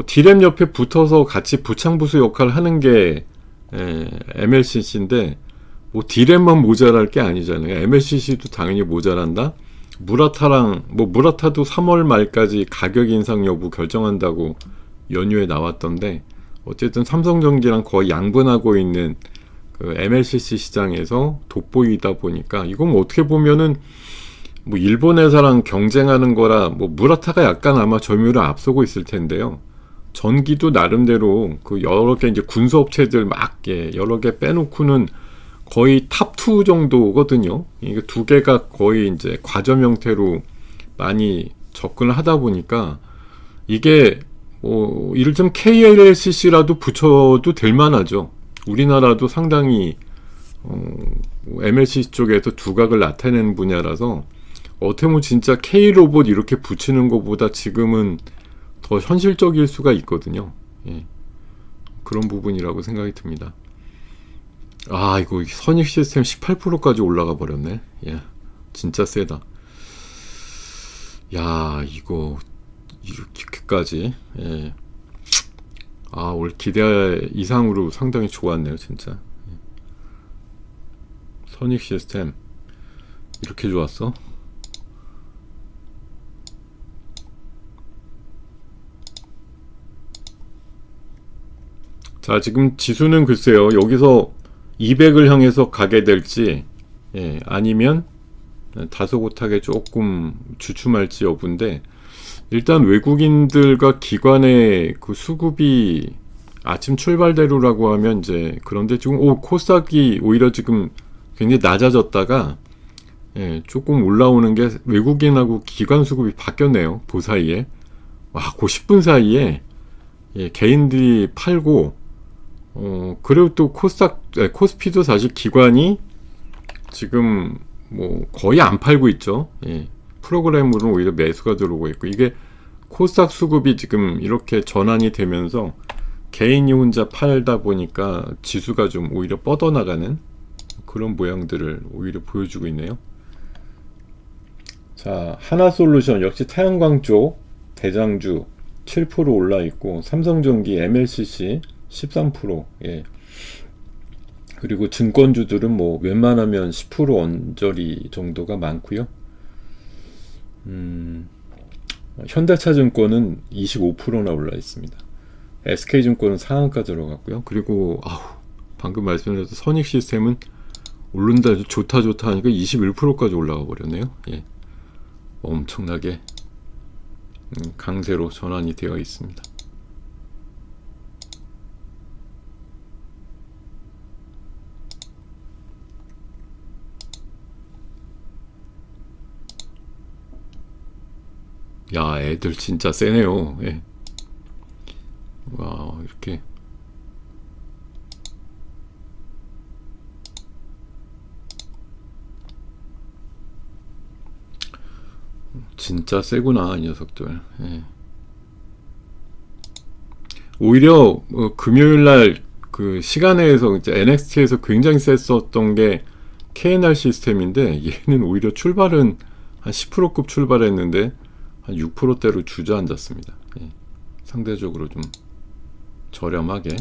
D램 옆에 붙어서 같이 부창부수 역할을 하는 게 MLCC인데 뭐 D램만 모자랄 게 아니잖아요. MLCC도 당연히 모자란다. 무라타도 3월 말까지 가격 인상 여부 결정한다고 연휴에 나왔던데 어쨌든 삼성전기랑 거의 양분하고 있는 그 MLCC 시장에서 돋보이다 보니까 이건 뭐 어떻게 보면은 뭐 일본 회사랑 경쟁하는 거라 뭐 무라타가 약간 아마 점유율을 앞서고 있을 텐데요. 전기도 나름대로 그 여러 개 이제 군수업체들 막 여러 개 빼놓고는 거의 탑2 정도거든요. 이게 두 개가 거의 이제 과점 형태로 많이 접근을 하다 보니까 이게 이를테면 KLCC라도 붙여도 될 만하죠. 우리나라도 상당히 MLCC 쪽에서 두각을 나타내는 분야라서 어떻게 보면 진짜 K로봇 이렇게 붙이는 것보다 지금은 더 현실적일 수가 있거든요. 예. 그런 부분이라고 생각이 듭니다. 아, 이거 선익 시스템 18%까지 올라가 버렸네. 예. 진짜 세다. 야, 이거 이렇게까지. 예. 아, 올 기대 이상으로 상당히 좋았네요, 진짜. 선익 시스템 이렇게 좋았어? 자, 지금 지수는 글쎄요, 여기서 200을 향해서 가게 될지, 예, 아니면 다소곳하게 조금 주춤할지 여부인데, 일단 외국인들과 기관의 그 수급이 아침 출발대로라고 하면 이제, 그런데 지금 코스닥이 오히려 지금 굉장히 낮아졌다가, 예, 조금 올라오는 게 외국인하고 기관 수급이 바뀌었네요. 그 사이에. 와, 그 10분 사이에, 예, 개인들이 팔고, 그리고 또 코스피도 사실 기관이 지금 뭐 거의 안 팔고 있죠. 예. 프로그램으로는 오히려 매수가 들어오고 있고, 이게 코스닥 수급이 지금 이렇게 전환이 되면서 개인이 혼자 팔다 보니까 지수가 좀 오히려 뻗어나가는 그런 모양들을 오히려 보여주고 있네요. 자, 하나솔루션 역시 태양광 쪽 대장주 7% 올라 있고, 삼성전기 MLCC 13%. 예. 그리고 증권주들은 뭐 웬만하면 10% 언저리 정도가 많고요. 현대차증권은 25%나 올라 있습니다. SK증권은 상한가 들어갔고요. 그리고 방금 말씀드렸던 선익시스템은 오른다, 좋다 하니까 21%까지 올라가 버렸네요. 예. 엄청나게 강세로 전환이 되어 있습니다. 야, 애들 진짜 세네요. 예. 와, 이렇게. 진짜 세구나, 이 녀석들. 예. 오히려 금요일날 그 시간에서 이제 NXT에서 굉장히 셌었던 게 KNR 시스템인데, 얘는 오히려 출발은 한 10%급 출발했는데 한 6%대로 주저앉았습니다. 예. 상대적으로 좀 저렴하게.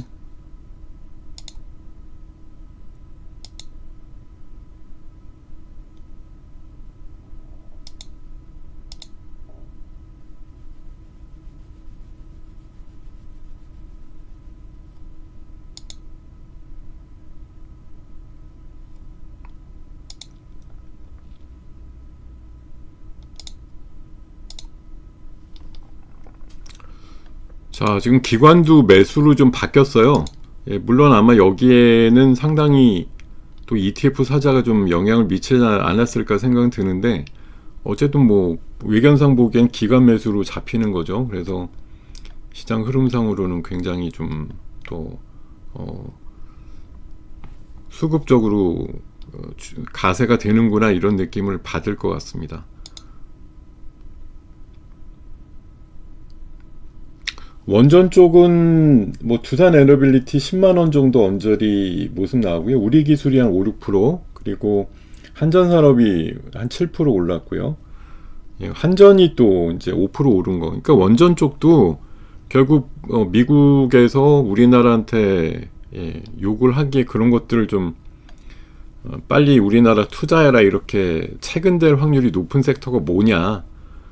자, 지금 기관도 매수로 좀 바뀌었어요. 예, 물론 아마 여기에는 상당히 또 ETF 사자가 좀 영향을 미치지 않았을까 생각은 드는데, 어쨌든 뭐 외견상 보기엔 기관 매수로 잡히는 거죠. 그래서 시장 흐름상으로는 굉장히 좀 또 수급적으로 가세가 되는구나, 이런 느낌을 받을 것 같습니다. 원전 쪽은 뭐 두산 에너빌리티 10만원 정도 언저리 모습 나오고요. 우리 기술이 한 5, 6%, 그리고 한전산업이 한 7% 올랐고요. 예, 한전이 또 이제 5% 오른 거. 그러니까 원전 쪽도 결국 미국에서 우리나라한테 요구를 하기에 그런 것들을 좀 빨리 우리나라 투자해라, 이렇게 체근될 확률이 높은 섹터가 뭐냐.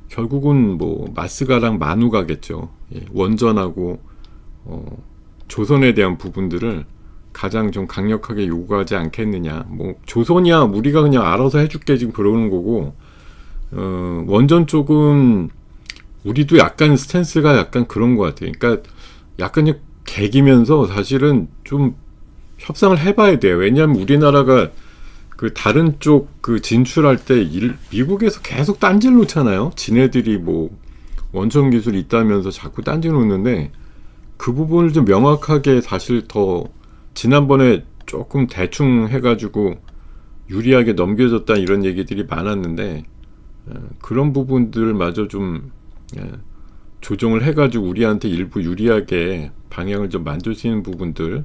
결국은 뭐 마스가랑 마누가겠죠. 예, 원전하고 조선에 대한 부분들을 가장 좀 강력하게 요구하지 않겠느냐. 뭐 조선이야 우리가 그냥 알아서 해줄게, 지금 그러는 거고, 원전 쪽은 우리도 약간 스탠스가 약간 그런 것 같아요. 그러니까 약간 개기면서 사실은 좀 협상을 해봐야 돼요. 왜냐하면 우리나라가 그 다른 쪽 그 진출할 때 미국에서 계속 딴질 놓잖아요. 지네들이 뭐 원천 기술이 있다면서 자꾸 딴지 놓는데 그 부분을 좀 명확하게 사실 더 지난번에 조금 대충 해가지고 유리하게 넘겨졌다 이런 얘기들이 많았는데 그런 부분들마저 좀 조정을 해가지고 우리한테 일부 유리하게 방향을 좀 만들 수 있는 부분들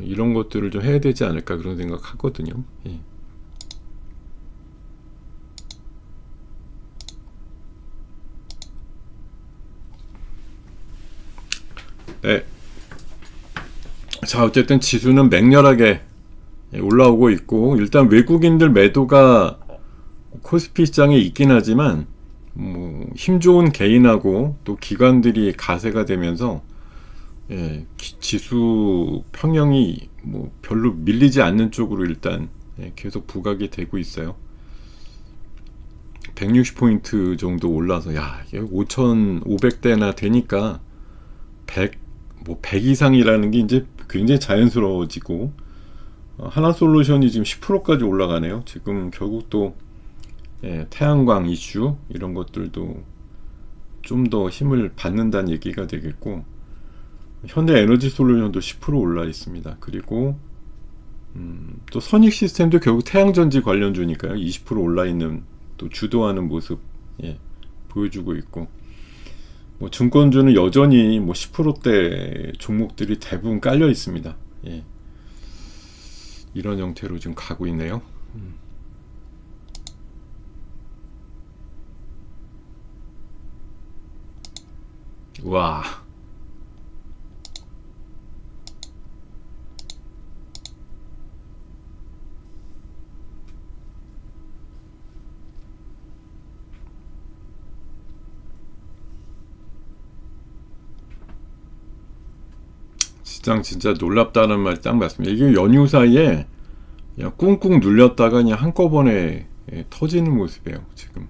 이런 것들을 좀 해야 되지 않을까 그런 생각하거든요. 예. 네. 자, 어쨌든 지수는 맹렬하게 올라오고 있고 일단 외국인들 매도가 코스피 시장에 있긴 하지만 힘 좋은 개인하고 또 기관들이 가세가 되면서 지수 평형이 별로 밀리지 않는 쪽으로 일단 계속 부각이 되고 있어요. 160포인트 정도 올라서 5,500대나 되니까 100 이상이라는 게 이제 굉장히 자연스러워지고 하나솔루션이 지금 10%까지 올라가네요. 지금 결국 또 태양광 이슈 이런 것들도 좀 더 힘을 받는다는 얘기가 되겠고 현대에너지솔루션도 10% 올라 있습니다. 그리고 또 선익시스템도 결국 태양전지 관련주니까요. 20% 올라 있는 또 주도하는 모습 보여주고 있고 증권주는 여전히 10%대 종목들이 대부분 깔려 있습니다. 이런 형태로 지금 가고 있네요. 와. 시장 진짜 놀랍다는 말이 딱 맞습니다. 이게 연휴 사이에 그냥 꾹꾹 눌렸다가 그냥 한꺼번에 터지는 모습이에요. 지금.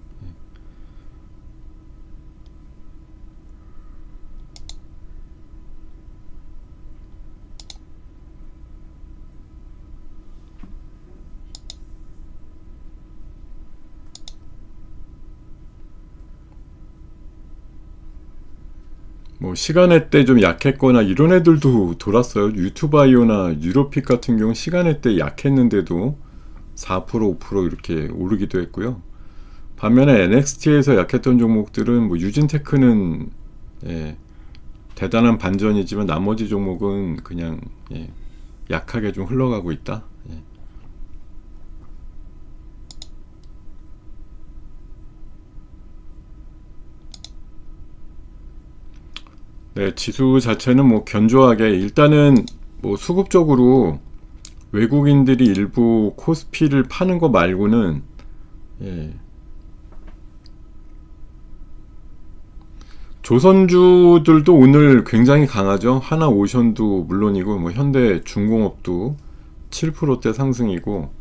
시간의 때 좀 약했거나 이런 애들도 돌았어요. 유튜바이오나 유로픽 같은 경우 시간의 때 약했는데도 4% 5% 이렇게 오르기도 했고요. 반면에 NXT에서 약했던 종목들은 유진테크는 대단한 반전이지만 나머지 종목은 그냥 약하게 좀 흘러가고 있다. 네, 지수 자체는 견조하게 일단은 수급적으로 외국인들이 일부 코스피를 파는 거 말고는 조선주들도 오늘 굉장히 강하죠. 하나오션도 물론이고 현대중공업도 7%대 상승이고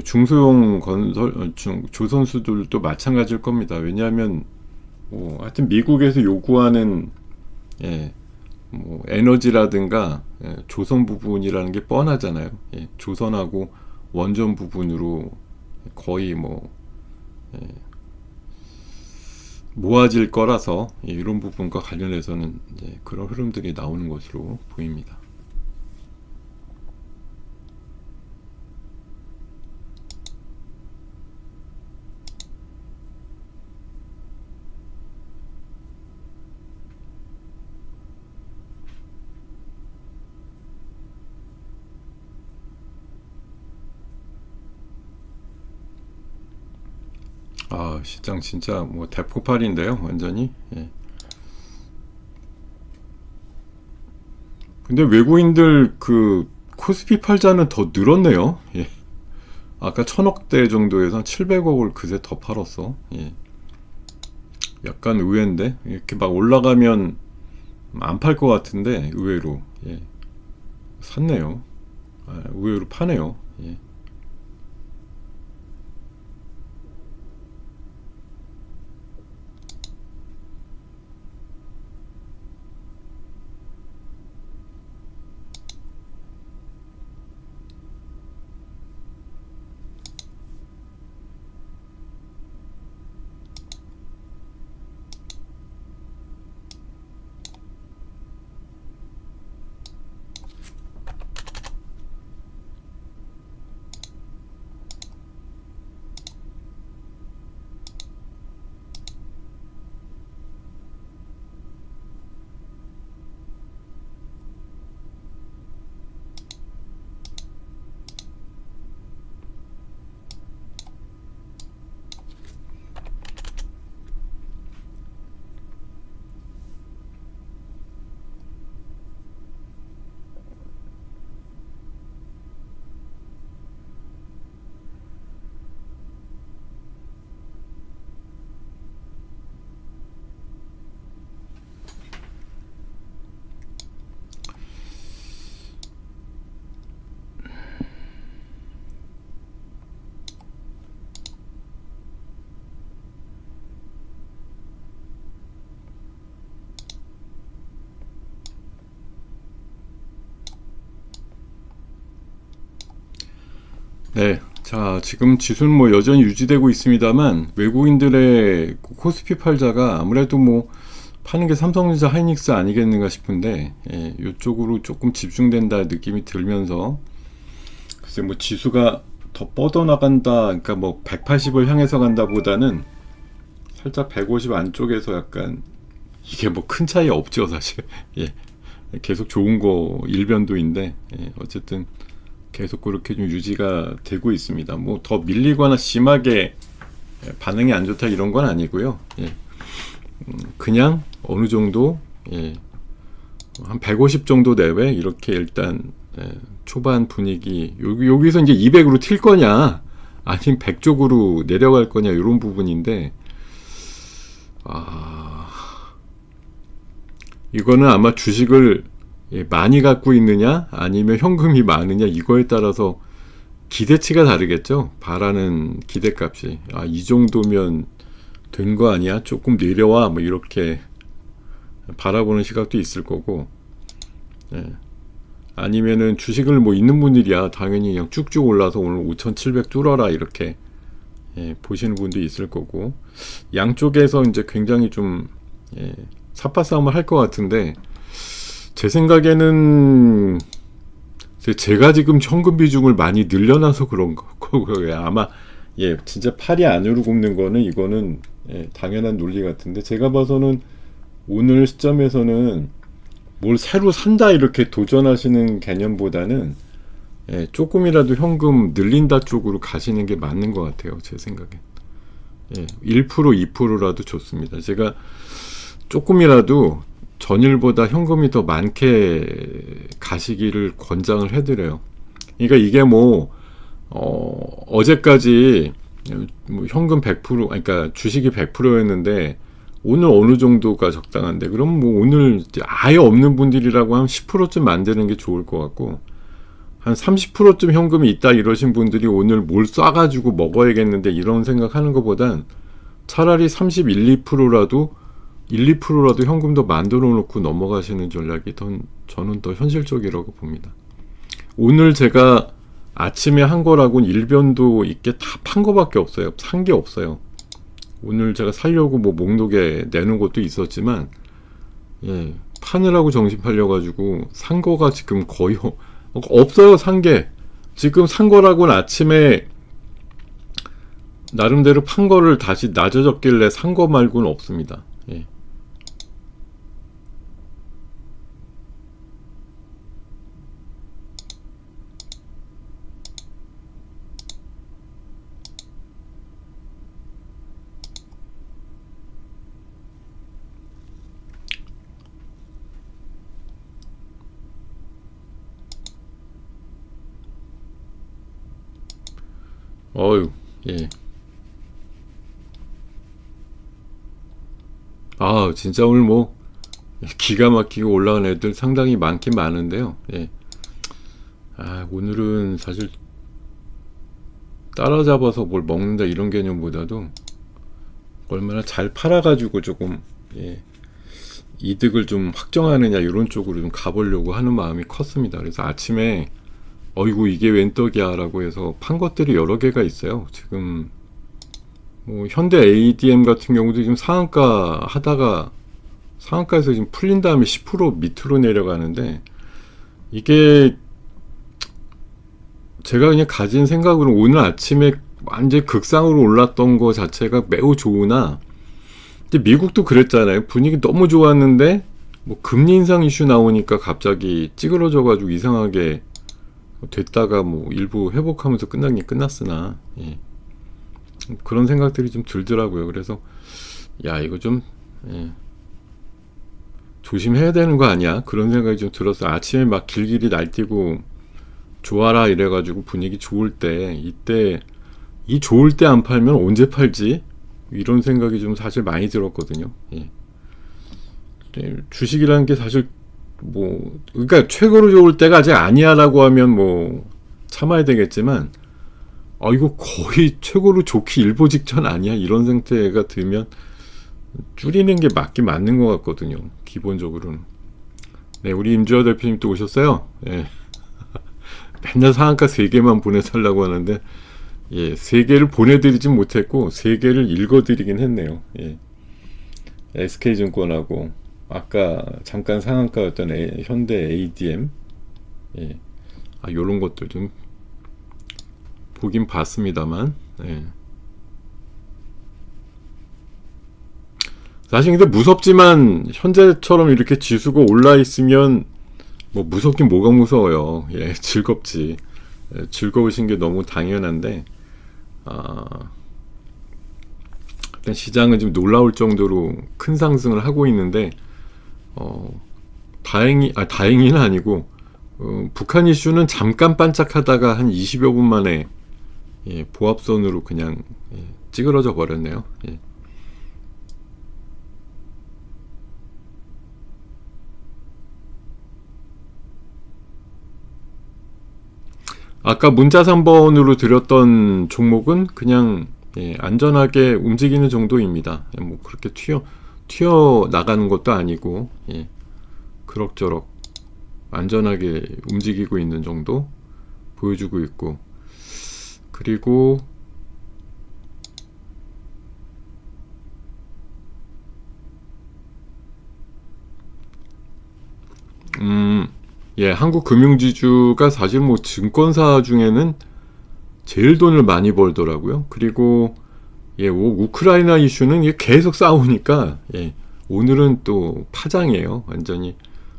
중소형 건설 조선수들도 마찬가지일 겁니다. 왜냐하면 하여튼 미국에서 요구하는 에너지라든가 조선 부분이라는 게 뻔하잖아요. 조선하고 원전 부분으로 거의 모아질 거라서 이런 부분과 관련해서는 그런 흐름들이 나오는 것으로 보입니다. 시장 진짜 대폭발인데요, 완전히. 근데 외국인들 그 코스피 팔자는 더 늘었네요. 아까 1,000억대 정도에서 700억을 그새 더 팔았어. 약간 의외인데 이렇게 막 올라가면 안 팔 것 같은데 의외로 샀네요. 의외로 파네요. 네. 자, 지금 지수는 뭐 여전히 유지되고 있습니다만 외국인들의 코스피 팔자가 아무래도 뭐 파는 게 삼성전자 하이닉스 아니겠는가 싶은데, 예, 이쪽으로 조금 집중된다 느낌이 들면서 글쎄 뭐 지수가 더 뻗어나간다, 그러니까 뭐 180을 향해서 간다 보다는 살짝 150 안쪽에서 약간, 이게 뭐 큰 차이 없죠 사실. 예, 계속 좋은 거 일변도인데, 예, 어쨌든 계속 그렇게 좀 유지가 되고 있습니다. 뭐 더 밀리거나 심하게 반응이 안 좋다 이런 건 아니고요. 예, 그냥 어느 정도, 예, 한 150 정도 내외 이렇게 일단, 예, 초반 분위기 여기서 이제 200으로 튈 거냐 아니면 100 쪽으로 내려갈 거냐 이런 부분인데, 이거는 아마 주식을, 예, 많이 갖고 있느냐 아니면 현금이 많으냐 이거에 따라서 기대치가 다르겠죠. 바라는 기대값이, 이 정도면 된 거 아니야, 조금 내려와, 뭐 이렇게 바라보는 시각도 있을 거고, 예. 아니면은 주식을 뭐 있는 분들이야 당연히 그냥 쭉쭉 올라서 오늘 5,700 뚫어라 이렇게, 예, 보시는 분도 있을 거고, 양쪽에서 이제 굉장히 좀, 예, 삿바 싸움을 할 것 같은데, 제 생각에는 제가 지금 현금 비중을 많이 늘려놔서 그런 거고요. 아마, 예, 진짜 팔이 안으로 굽는 거는 이거는, 예, 당연한 논리 같은데, 제가 봐서는 오늘 시점에서는 뭘 새로 산다 이렇게 도전하시는 개념보다는, 예, 조금이라도 현금 늘린다 쪽으로 가시는 게 맞는 것 같아요 제 생각엔. 예, 1% 2%라도 좋습니다. 제가 조금이라도 전일보다 현금이 더 많게 가시기를 권장을 해드려요. 그러니까 이게 뭐, 어제까지 뭐 현금 100%, 그러니까 주식이 100%였는데 오늘 어느 정도가 적당한데, 그럼 뭐 오늘 아예 없는 분들이라고 한 10%쯤 만드는 게 좋을 것 같고, 한 30%쯤 현금이 있다 이러신 분들이 오늘 뭘 쏴가지고 먹어야겠는데 이런 생각하는 것보단 차라리 31, 2%라도 1, 2%라도 현금 더 만들어 놓고 넘어가시는 전략이 저는 더 현실적이라고 봅니다. 오늘 제가 아침에 한 거라고는 일변도 있게 다 판 거밖에 없어요. 산 게 없어요. 오늘 제가 살려고 뭐 목록에 내는 것도 있었지만, 예, 파느라고 정신 팔려가지고 산 거가 지금 거의 없어요. 산 게 지금 산 거라고는 아침에 나름대로 판 거를 다시 낮아졌길래 산 거 말고는 없습니다. 예. 어유, 예. 진짜 오늘 뭐 기가 막히게 올라간 애들 상당히 많긴 많은데요. 예. 오늘은 사실 따라잡아서 뭘 먹는다 이런 개념보다도 얼마나 잘 팔아가지고 조금, 예, 이득을 좀 확정하느냐 이런 쪽으로 좀 가보려고 하는 마음이 컸습니다. 그래서 아침에 어이구 이게 웬 떡이야 라고 해서 판 것들이 여러 개가 있어요. 지금 뭐 현대 ADM 같은 경우도 지금 상한가 하다가 상한가에서 지금 풀린 다음에 10% 밑으로 내려가는데, 이게 제가 그냥 가진 생각으로 오늘 아침에 완전 극상으로 올랐던 거 자체가 매우 좋으나, 근데 미국도 그랬잖아요. 분위기 너무 좋았는데 뭐 금리 인상 이슈 나오니까 갑자기 찌그러져가지고 이상하게 됐다가 뭐 일부 회복하면서 끝나긴 끝났으나, 예, 그런 생각들이 좀 들더라고요. 그래서 야 이거 좀, 예, 조심해야 되는 거 아니야 그런 생각이 좀 들었어요. 아침에 막 길길이 날뛰고 좋아라 이래가지고 분위기 좋을 때, 이때 이 좋을 때 안 팔면 언제 팔지 이런 생각이 좀 사실 많이 들었거든요. 예. 주식이라는 게 사실 뭐, 그러니까 최고로 좋을 때가 아직 아니야라고 하면 뭐 참아야 되겠지만, 이거 거의 최고로 좋기 일보 직전 아니야 이런 상태가 들면 줄이는 게 맞는 것 같거든요. 기본적으로는. 네, 우리 임주화 대표님 또 오셨어요. 예. 맨날 상한가 3개만 보내달라고 하는데, 예, 3개를 보내드리진 못했고 3개를 읽어드리긴 했네요. 예. SK증권하고 아까 잠깐 상한가였던 현대 ADM, 예. 요런 것들 좀 보긴 봤습니다만, 예. 사실 근데 무섭지만 현재처럼 이렇게 지수가 올라 있으면 뭐 무섭긴 뭐가 무서워요. 예, 즐겁지. 예, 즐거우신 게 너무 당연한데, 일단 시장은 좀 놀라울 정도로 큰 상승을 하고 있는데, 다행히는 아니고, 북한 이슈는 잠깐 반짝하다가 한 20여 분 만에, 예, 보합선으로 그냥, 예, 찌그러져 버렸네요. 예. 아까 문자 3번으로 드렸던 종목은 그냥, 예, 안전하게 움직이는 정도입니다. 예, 뭐 그렇게 튀어 나가는 것도 아니고, 예, 그럭저럭 안전하게 움직이고 있는 정도 보여주고 있고, 그리고 예, 한국 금융지주가 사실 뭐 증권사 중에는 제일 돈을 많이 벌더라고요. 그리고 예, 우크라이나 이슈는 계속 싸우니까, 예, 오늘은 또 파장이에요. 완전히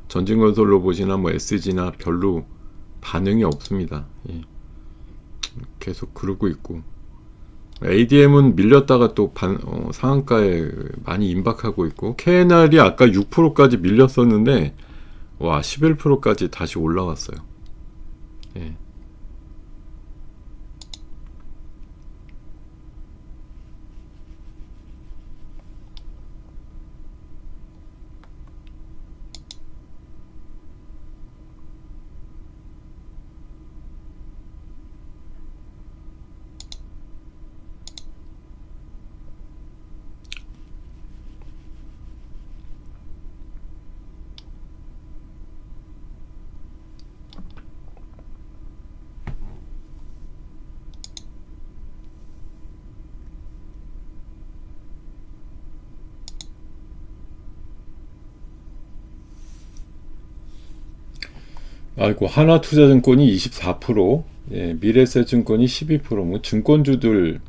전진건설로봇이나 뭐 SG나 별로 반응이 없습니다. 예, 계속 그러고 있고, ADM은 밀렸다가 또 상한가에 많이 임박하고 있고, KNR이 아까 6%까지 밀렸었는데 와, 11%까지 다시 올라왔어요. 예. 아이고, 하나투자증권이 24%, 예, 미래에셋증권이 12%, 뭐 증권주들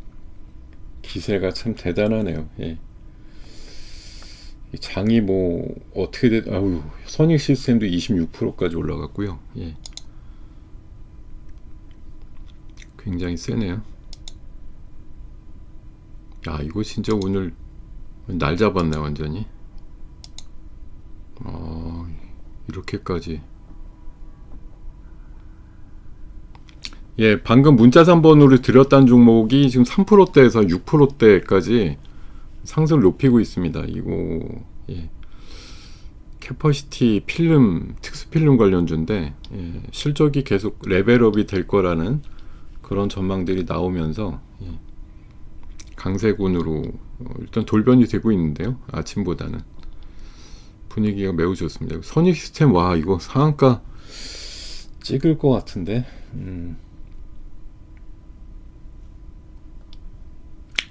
기세가 참 대단하네요. 예. 이 장이 뭐 어떻게 선익시스템도 26%까지 올라갔고요. 예. 굉장히 세네요. 야, 이거 진짜 오늘 날 잡았네, 완전히. 이렇게까지. 예, 방금 문자 3번으로 드렸던 종목이 지금 3%대에서 6%대까지 상승을 높이고 있습니다. 이거, 예, 캐퍼시티 필름, 특수필름 관련주인데, 예, 실적이 계속 레벨업이 될 거라는 그런 전망들이 나오면서, 예, 강세군으로 일단 돌변이 되고 있는데요. 아침보다는 분위기가 매우 좋습니다. 선익시스템, 와, 이거 상한가 찍을 것 같은데.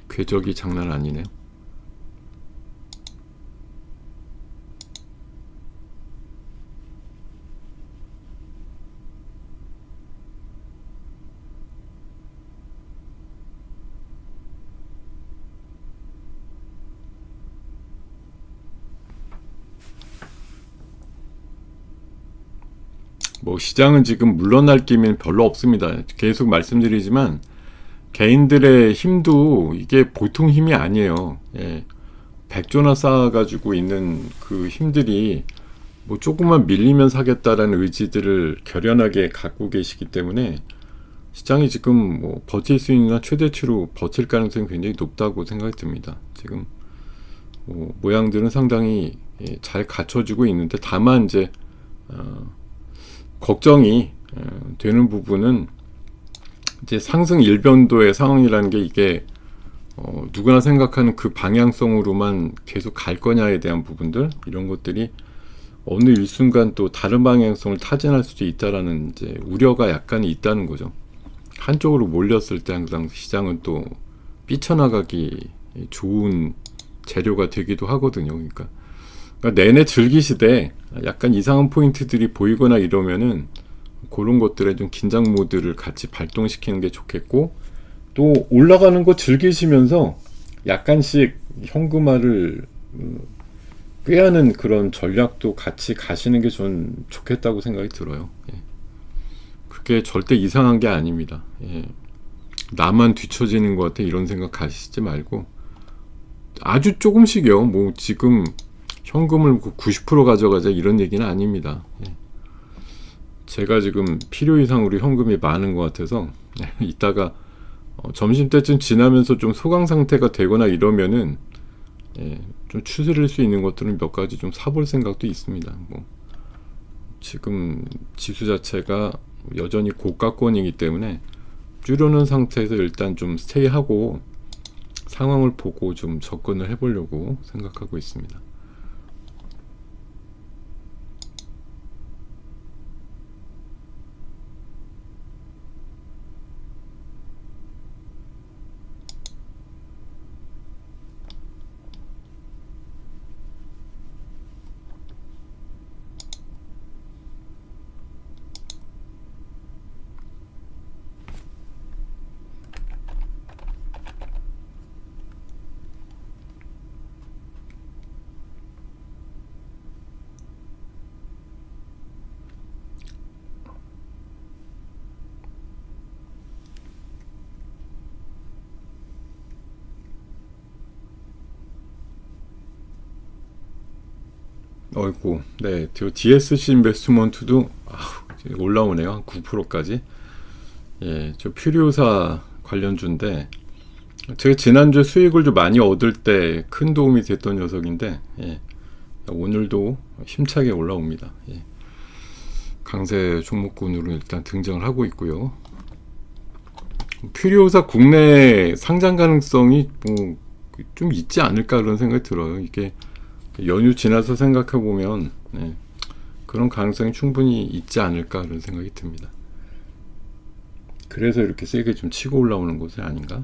궤적이 장난 아니네요. 뭐 시장은 지금 물러날 기미는 별로 없습니다. 계속 말씀드리지만 개인들의 힘도 이게 보통 힘이 아니에요. 예. 100조나 쌓아가지고 있는 그 힘들이 뭐 조금만 밀리면 사겠다라는 의지들을 결연하게 갖고 계시기 때문에 시장이 지금 뭐 버틸 수 있는 최대치로 버틸 가능성이 굉장히 높다고 생각이 듭니다. 지금 뭐 모양들은 상당히, 예, 잘 갖춰지고 있는데, 다만 이제 걱정이 되는 부분은 이제 상승 일변도의 상황이라는 게 이게 누구나 생각하는 그 방향성으로만 계속 갈 거냐에 대한 부분들, 이런 것들이 어느 일순간 또 다른 방향성을 타진할 수도 있다라는 이제 우려가 약간 있다는 거죠. 한쪽으로 몰렸을 때 항상 시장은 또 삐쳐나가기 좋은 재료가 되기도 하거든요. 그러니까 내내 즐기시되 약간 이상한 포인트들이 보이거나 이러면은 그런 것들에 좀 긴장 모드를 같이 발동시키는 게 좋겠고, 또 올라가는 거 즐기시면서 약간씩 현금화를 꾀하는 그런 전략도 같이 가시는 게 전 좋겠다고 생각이 들어요. 예. 그게 절대 이상한 게 아닙니다. 예. 나만 뒤처지는 것 같아 이런 생각 가시지 말고 아주 조금씩요. 뭐 지금 현금을 90% 가져가자 이런 얘기는 아닙니다. 예. 제가 지금 필요 이상으로 현금이 많은 것 같아서 이따가 점심때쯤 지나면서 좀 소강 상태가 되거나 이러면은 좀 추스릴 수 있는 것들은 몇 가지 좀 사볼 생각도 있습니다. 뭐 지금 지수 자체가 여전히 고가권이기 때문에 줄여놓은 상태에서 일단 좀 스테이하고 상황을 보고 좀 접근을 해보려고 생각하고 있습니다. 어이구, 네, DSC 인베스트먼트도 올라오네요. 한 9%까지. 예, 저 퓨리오사 관련주인데 제가 지난주에 수익을 좀 많이 얻을 때 큰 도움이 됐던 녀석인데, 예, 오늘도 힘차게 올라옵니다. 예, 강세 종목군으로 일단 등장을 하고 있고요. 퓨리오사 국내 상장 가능성이 뭐 좀 있지 않을까 그런 생각이 들어요. 이게 연휴 지나서 생각해 보면 그런 가능성이 충분히 있지 않을까 그런 생각이 듭니다. 그래서 이렇게 세게 좀 치고 올라오는 것이 아닌가?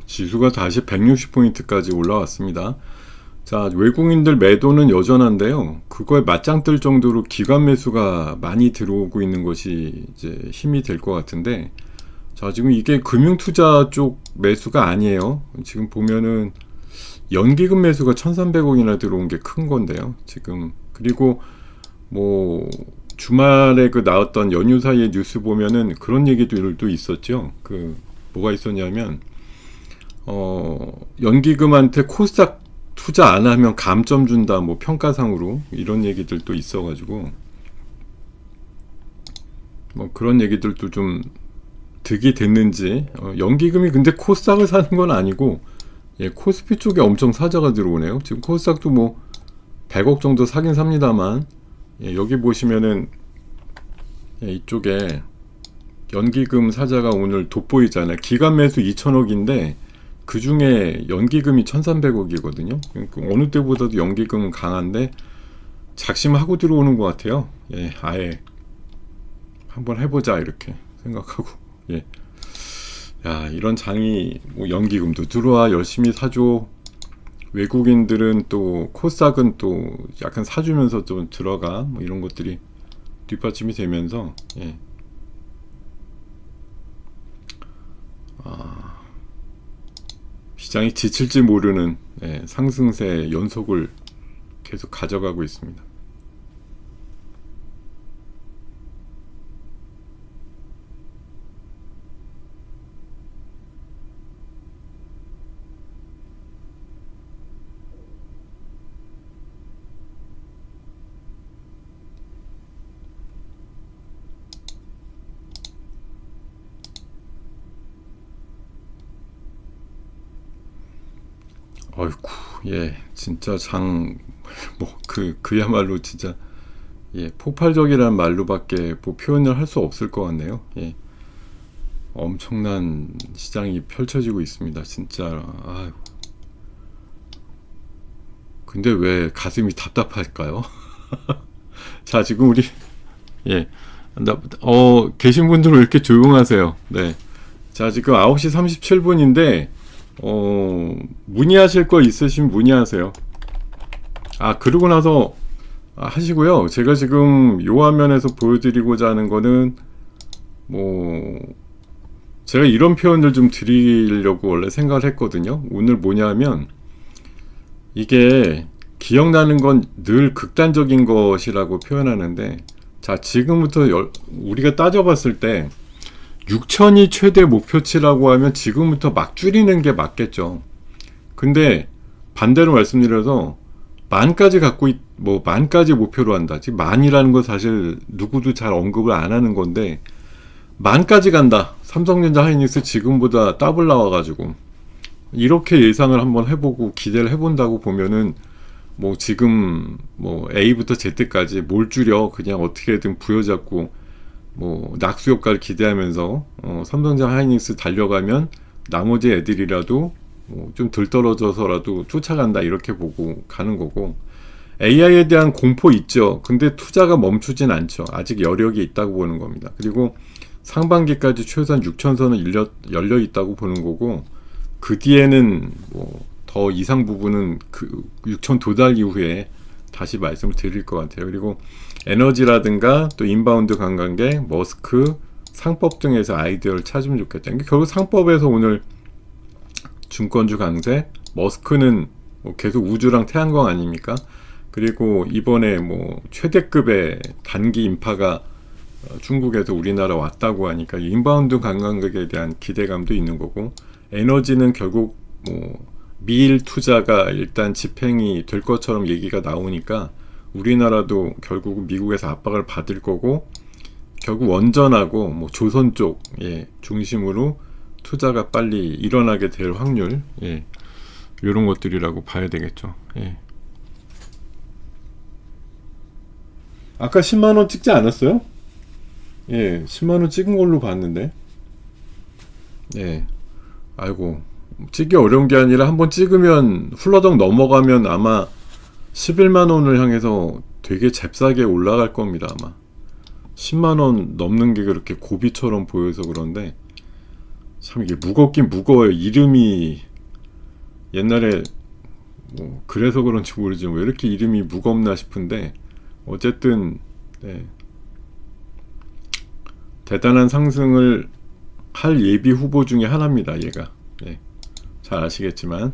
지수가 다시 160포인트까지 올라왔습니다. 자, 외국인들 매도는 여전한데요. 그거에 맞짱 뜰 정도로 기관 매수가 많이 들어오고 있는 것이 이제 힘이 될 것 같은데, 자, 지금 이게 금융투자 쪽 매수가 아니에요. 지금 보면은 연기금 매수가 1,300억이나 들어온 게 큰 건데요. 지금 그리고 뭐 주말에 그 나왔던 연휴 사이에 뉴스 보면은 그런 얘기들도 있었죠. 그 뭐가 있었냐면 연기금한테 코스닥 투자 안 하면 감점 준다, 뭐 평가상으로 이런 얘기들도 있어가지고 뭐 그런 얘기들도 좀 득이 됐는지, 연기금이 근데 코스닥을 사는 건 아니고 코스피 쪽에 엄청 사자가 들어오네요. 지금 코스닥도 뭐 100억 정도 사긴 삽니다만, 여기 보시면은 이쪽에 연기금 사자가 오늘 돋보이잖아요. 기간 매수 2천억인데 그 중에 연기금이 1,300억이거든요. 그러니까 어느 때보다도 연기금은 강한데 작심하고 들어오는 것 같아요. 아예 한번 해보자 이렇게 생각하고. 야, 이런 장이 뭐 연기금도 들어와 열심히 사줘. 외국인들은 또 코스닥은 또 약간 사주면서 좀 들어가, 뭐 이런 것들이 뒷받침이 되면서 시장이 지칠지 모르는 상승세 연속을 계속 가져가고 있습니다. 어이쿠, 진짜 그야말로 진짜, 폭발적이라는 말로밖에 뭐 표현을 할 수 없을 것 같네요. 엄청난 시장이 펼쳐지고 있습니다. 진짜, 아유. 근데 왜 가슴이 답답할까요? 자, 지금 우리, 예, 계신 분들은 왜 이렇게 조용하세요? 네. 자, 지금 9시 37분인데, 문의하실 거 있으시면 문의하세요. 그러고 나서 하시고요. 제가 지금 요 화면에서 보여드리고자 하는 거는 제가 이런 표현을 좀 드리려고 원래 생각을 했거든요. 오늘 뭐냐면 이게 기억나는 건 늘 극단적인 것이라고 표현하는데, 자, 지금부터 우리가 따져봤을 때 6천이 최대 목표치라고 하면 지금부터 막 줄이는 게 맞겠죠. 근데 반대로 말씀드려서 만까지 만까지 목표로 한다. 지금 만이라는 건 사실 누구도 잘 언급을 안 하는 건데, 만까지 간다. 삼성전자 하이닉스 지금보다 더블 나와가지고 이렇게 예상을 한번 해보고 기대를 해본다고 보면은 지금 A부터 Z까지 뭘 줄여 그냥 어떻게든 부여잡고 낙수 효과를 기대하면서 삼성전자 하이닉스 달려가면 나머지 애들이라도 좀 덜 떨어져서라도 쫓아간다, 이렇게 보고 가는 거고, AI에 대한 공포 있죠. 근데 투자가 멈추진 않죠. 아직 여력이 있다고 보는 겁니다. 그리고 상반기까지 최소한 6천선은 열려 있다고 보는 거고, 그 뒤에는 더 이상 부분은 그 6천 도달 이후에 다시 말씀을 드릴 것 같아요. 그리고 에너지라든가 또 인바운드 관광객, 머스크, 상법 등에서 아이디어를 찾으면 좋겠다. 결국 상법에서 오늘 증권주 강세, 머스크는 계속 우주랑 태양광 아닙니까? 그리고 이번에 최대급의 단기 인파가 중국에서 우리나라 왔다고 하니까 인바운드 관광객에 대한 기대감도 있는 거고, 에너지는 결국 미일 투자가 일단 집행이 될 것처럼 얘기가 나오니까 우리나라도 결국 미국에서 압박을 받을 거고, 결국 원전하고 조선 쪽 중심으로 투자가 빨리 일어나게 될 확률, 이런 것들이라고 봐야 되겠죠. 아까 10만원 찍지 않았어요? 10만원 찍은 걸로 봤는데. 아이고, 찍기 어려운 게 아니라 한번 찍으면 훌러덩 넘어가면 아마 11만원을 향해서 되게 잽싸게 올라갈 겁니다. 아마 10만원 넘는 게 그렇게 고비처럼 보여서 그런데, 참 이게 무겁긴 무거워요. 이름이 옛날에 그래서 그런지 모르지만 왜 이렇게 이름이 무겁나 싶은데, 어쨌든 대단한 상승을 할 예비 후보 중에 하나입니다. 얘가 잘 아시겠지만.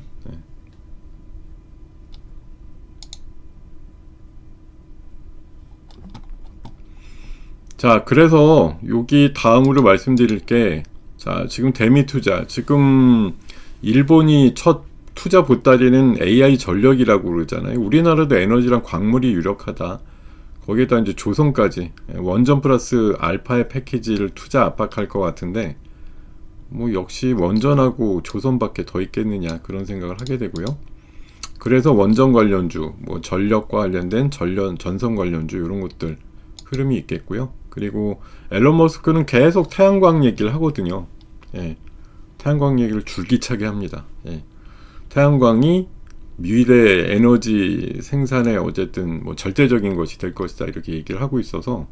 자, 그래서 여기 다음으로 말씀드릴 게, 자, 지금 대미 투자, 지금 일본이 첫 투자 보따리는 AI 전력이라고 그러잖아요. 우리나라도 에너지랑 광물이 유력하다. 거기에다 이제 조선까지 원전 플러스 알파의 패키지를 투자 압박할 것 같은데, 역시 원전하고 조선밖에 더 있겠느냐, 그런 생각을 하게 되고요. 그래서 원전 관련주, 전력과 관련된 전선 관련주, 이런 것들 흐름이 있겠고요. 그리고 앨런 머스크는 계속 태양광 얘기를 하거든요. 태양광 얘기를 줄기차게 합니다. 태양광이 미래 에너지 생산의 어쨌든 절대적인 것이 될 것이다, 이렇게 얘기를 하고 있어서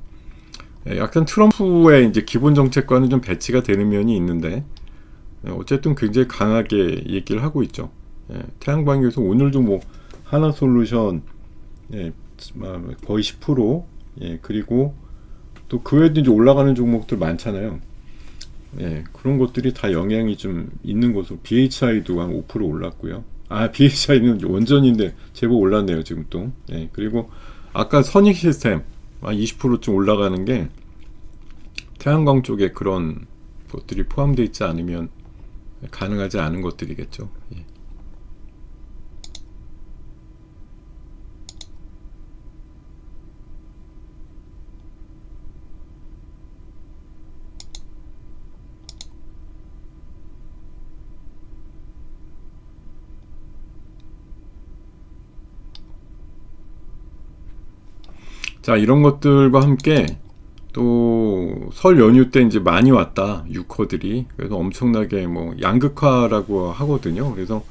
약간 트럼프의 이제 기본 정책과는 좀 배치가 되는 면이 있는데, 어쨌든 굉장히 강하게 얘기를 하고 있죠. 태양광에서 오늘도 하나솔루션 거의 10%, 그리고 또 그 외에도 이제 올라가는 종목들 많잖아요. 예, 그런 것들이 다 영향이 좀 있는 것으로 BHI도 한 5% 올랐고요. 아, BHI는 원전인데 제법 올랐네요, 지금 또. 예, 그리고 아까 선익 시스템 20%좀 올라가는 게 태양광 쪽에 그런 것들이 포함되어 있지 않으면 가능하지 않은 것들이겠죠. 예. 자, 이런 것들과 함께 또 설 연휴 때 이제 많이 왔다, 유커들이. 그래서 엄청나게 뭐 양극화라고 하거든요. 그래서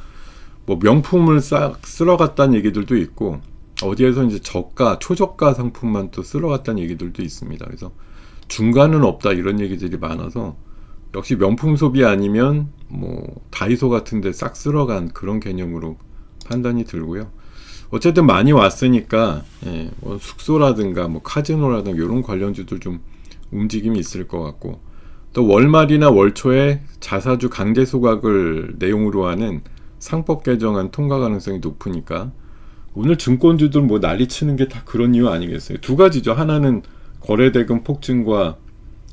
뭐 명품을 싹 쓸어갔다는 얘기들도 있고, 어디에서 이제 저가, 초저가 상품만 또 쓸어갔다는 얘기들도 있습니다. 그래서 중간은 없다, 이런 얘기들이 많아서 역시 명품 소비 아니면 뭐 다이소 같은 데 싹 쓸어간 그런 개념으로 판단이 들고요. 어쨌든 많이 왔으니까 예, 뭐 숙소라든가 뭐 카지노라든가 이런 관련주들 좀 움직임이 있을 것 같고, 또 월말이나 월초에 자사주 강제 소각을 내용으로 하는 상법 개정안 통과 가능성이 높으니까 오늘 증권주들 뭐 난리 치는 게 다 그런 이유 아니겠어요? 두 가지죠. 하나는 거래대금 폭증과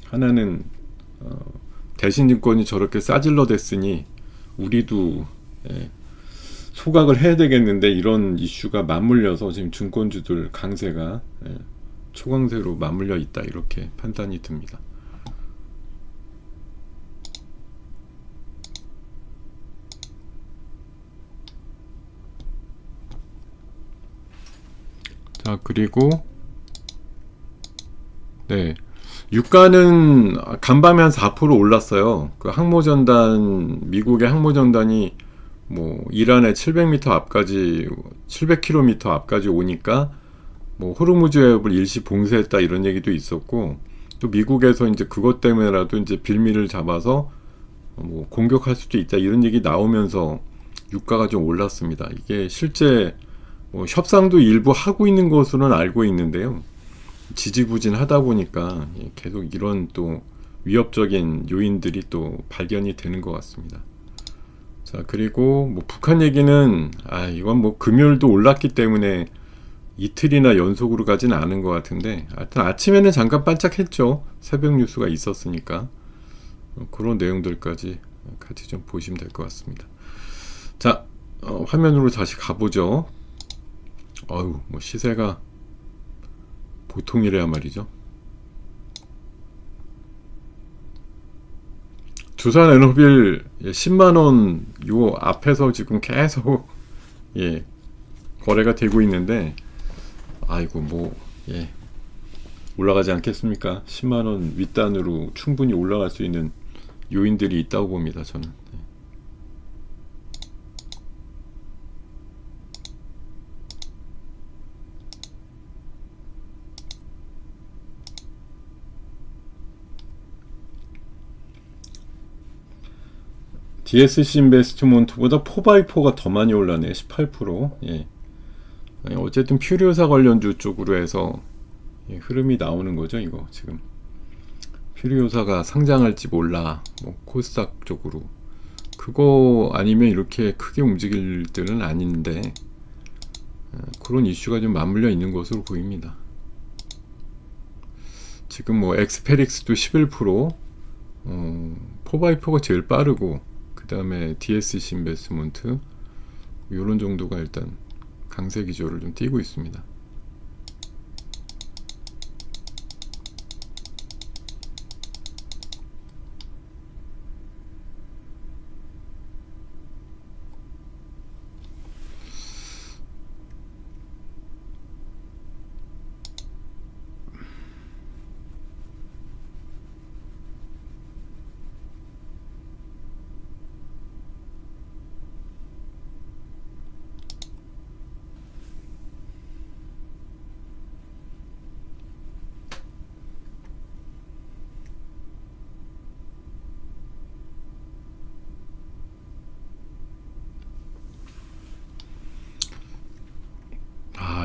하나는 대신증권이 저렇게 싸질러 댔으니 우리도 예, 소각을 해야 되겠는데, 이런 이슈가 맞물려서 지금 증권주들 강세가 초강세로 맞물려 있다, 이렇게 판단이 듭니다. 자, 그리고 네, 유가는 간밤에 한 4% 올랐어요. 그 항모전단, 미국의 항모전단이 뭐 이란의 700m 앞까지, 700km 앞까지 오니까 뭐 호르무즈 해협을 일시 봉쇄했다, 이런 얘기도 있었고, 또 미국에서 이제 그것 때문에라도 이제 빌미를 잡아서 뭐 공격할 수도 있다, 이런 얘기 나오면서 유가가 좀 올랐습니다. 이게 실제 뭐 협상도 일부 하고 있는 것으로는 알고 있는데요. 지지부진하다 보니까 계속 이런 또 위협적인 요인들이 또 발견이 되는 것 같습니다. 자, 그리고 뭐 북한 얘기는 이건 뭐 금요일도 올랐기 때문에 이틀이나 연속으로 가지는 않은 것 같은데, 하여튼 아침에는 잠깐 반짝했죠. 새벽 뉴스가 있었으니까. 그런 내용들까지 같이 좀 보시면 될 것 같습니다. 자, 화면으로 다시 가보죠. 뭐 시세가 보통이래야 말이죠. 두산 에너빌 10만원 요 앞에서 지금 계속 거래가 되고 있는데, 올라가지 않겠습니까? 10만원 윗단으로 충분히 올라갈 수 있는 요인들이 있다고 봅니다, 저는. DSC 인베스트먼트보다 4x4가 더 많이 올라네. 18%. 예. 어쨌든 퓨리오사 관련주 쪽으로 해서 흐름이 나오는 거죠, 이거 지금. 퓨리오사가 상장할지 몰라. 뭐 코스닥 쪽으로. 그거 아니면 이렇게 크게 움직일 때는 아닌데, 그런 이슈가 좀 맞물려 있는 것으로 보입니다. 지금 뭐 엑스페릭스도 11%, 4x4가 제일 빠르고, 그 다음에 DSC 인베스트먼트, 요런 정도가 일단 강세 기조를 좀 띄고 있습니다.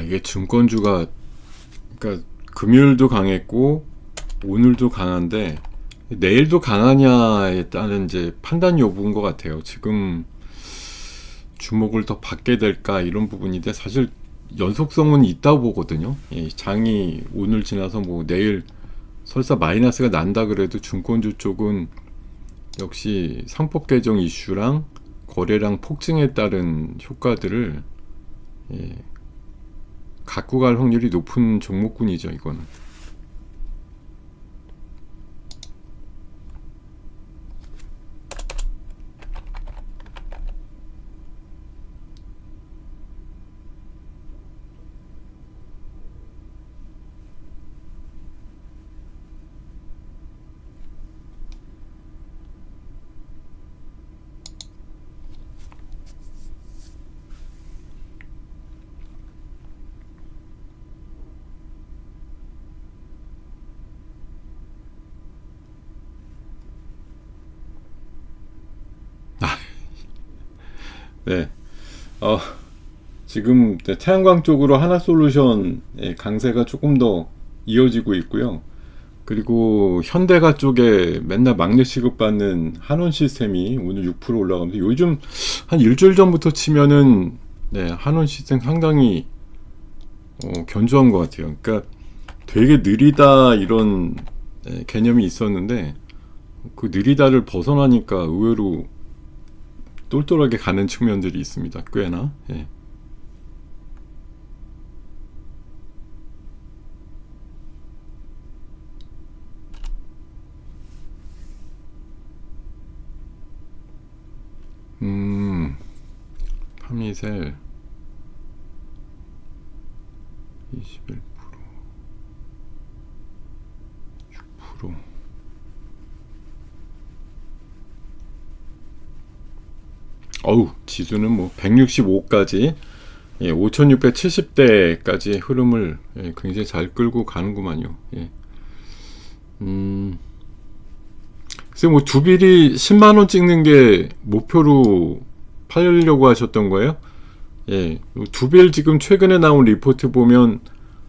이게 증권주가, 그러니까 금요일도 강했고 오늘도 강한데, 내일도 강하냐에 따른 이제 판단 여부인 것 같아요. 지금 주목을 더 받게 될까 이런 부분인데 사실 연속성은 있다고 보거든요. 예, 장이 오늘 지나서 뭐 내일 설사 마이너스가 난다 그래도 증권주 쪽은 역시 상법 개정 이슈랑 거래량 폭증에 따른 효과들을 예, 갖고 갈 확률이 높은 종목군이죠, 이거는. 네. 어, 지금 태양광 쪽으로 하나솔루션의 강세가 조금 더 이어지고 있고요. 그리고 현대가 쪽에 맨날 막내 취급받는 한원 시스템이 오늘 6% 올라가면서 요즘 한 일주일 전부터 치면은 네, 한원 시스템 상당히 견조한 것 같아요. 그러니까 되게 느리다 이런 개념이 있었는데 그 느리다를 벗어나니까 의외로 똘똘하게 가는 측면들이 있습니다. 꽤나. 예. 음, 파미셀 21%, 6%. 어우, 지수는 뭐 165까지, 예, 5670대까지 흐름을 예, 굉장히 잘 끌고 가는구만요. 예. 음, 글쎄 뭐 주빌이 10만원 찍는 게 목표로 팔려고 하셨던 거예요? 예, 두빌 지금 최근에 나온 리포트 보면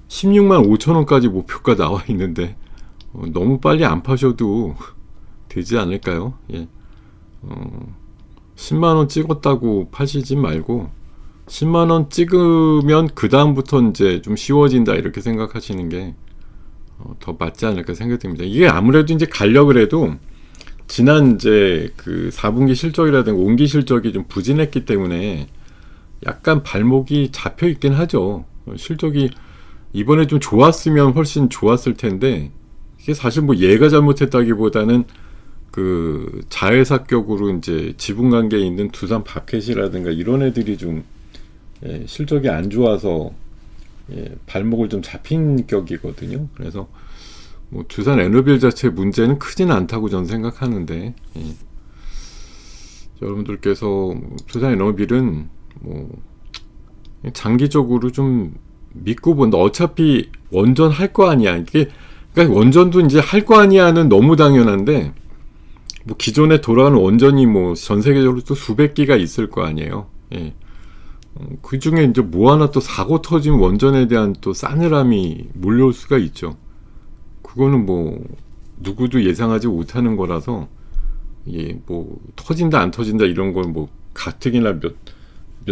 16만 5천원까지 목표가 나와 있는데 너무 빨리 안 파셔도 되지 않을까요? 예, 10만원 찍었다고 파시지 말고 10만원 찍으면 그 다음부터 이제 좀 쉬워진다 이렇게 생각하시는 게 더 맞지 않을까 생각됩니다. 이게 아무래도 이제 가려고 해도 지난 이제 그 4분기 실적이라든가 온기 실적이 좀 부진했기 때문에 약간 발목이 잡혀 있긴 하죠. 실적이 이번에 좀 좋았으면 훨씬 좋았을 텐데 이게 사실 뭐 얘가 잘못했다기보다는 그 자회사격으로 이제 지분 관계에 있는 두산 밥켓이라든가 이런 애들이 좀 예, 실적이 안 좋아서 예, 발목을 좀 잡힌 격이거든요. 그래서 뭐 두산 에너빌 자체 문제는 크진 않다고 저는 생각하는데 예. 여러분들께서 두산 에너빌은 뭐 장기적으로 좀 믿고 본다. 어차피 원전 할 거 아니야. 이게 그러니까 원전도 이제 할 거 아니야는 너무 당연한데 뭐 기존에 돌아가는 원전이 뭐 전 세계적으로 또 수백 기가 있을 거 아니에요. 예. 그 중에 이제 뭐 하나 또 사고 터진 원전에 대한 또 싸늘함이 몰려올 수가 있죠. 그거는 뭐 누구도 예상하지 못하는 거라서 예, 뭐 터진다 안 터진다 이런 건 뭐 가뜩이나 몇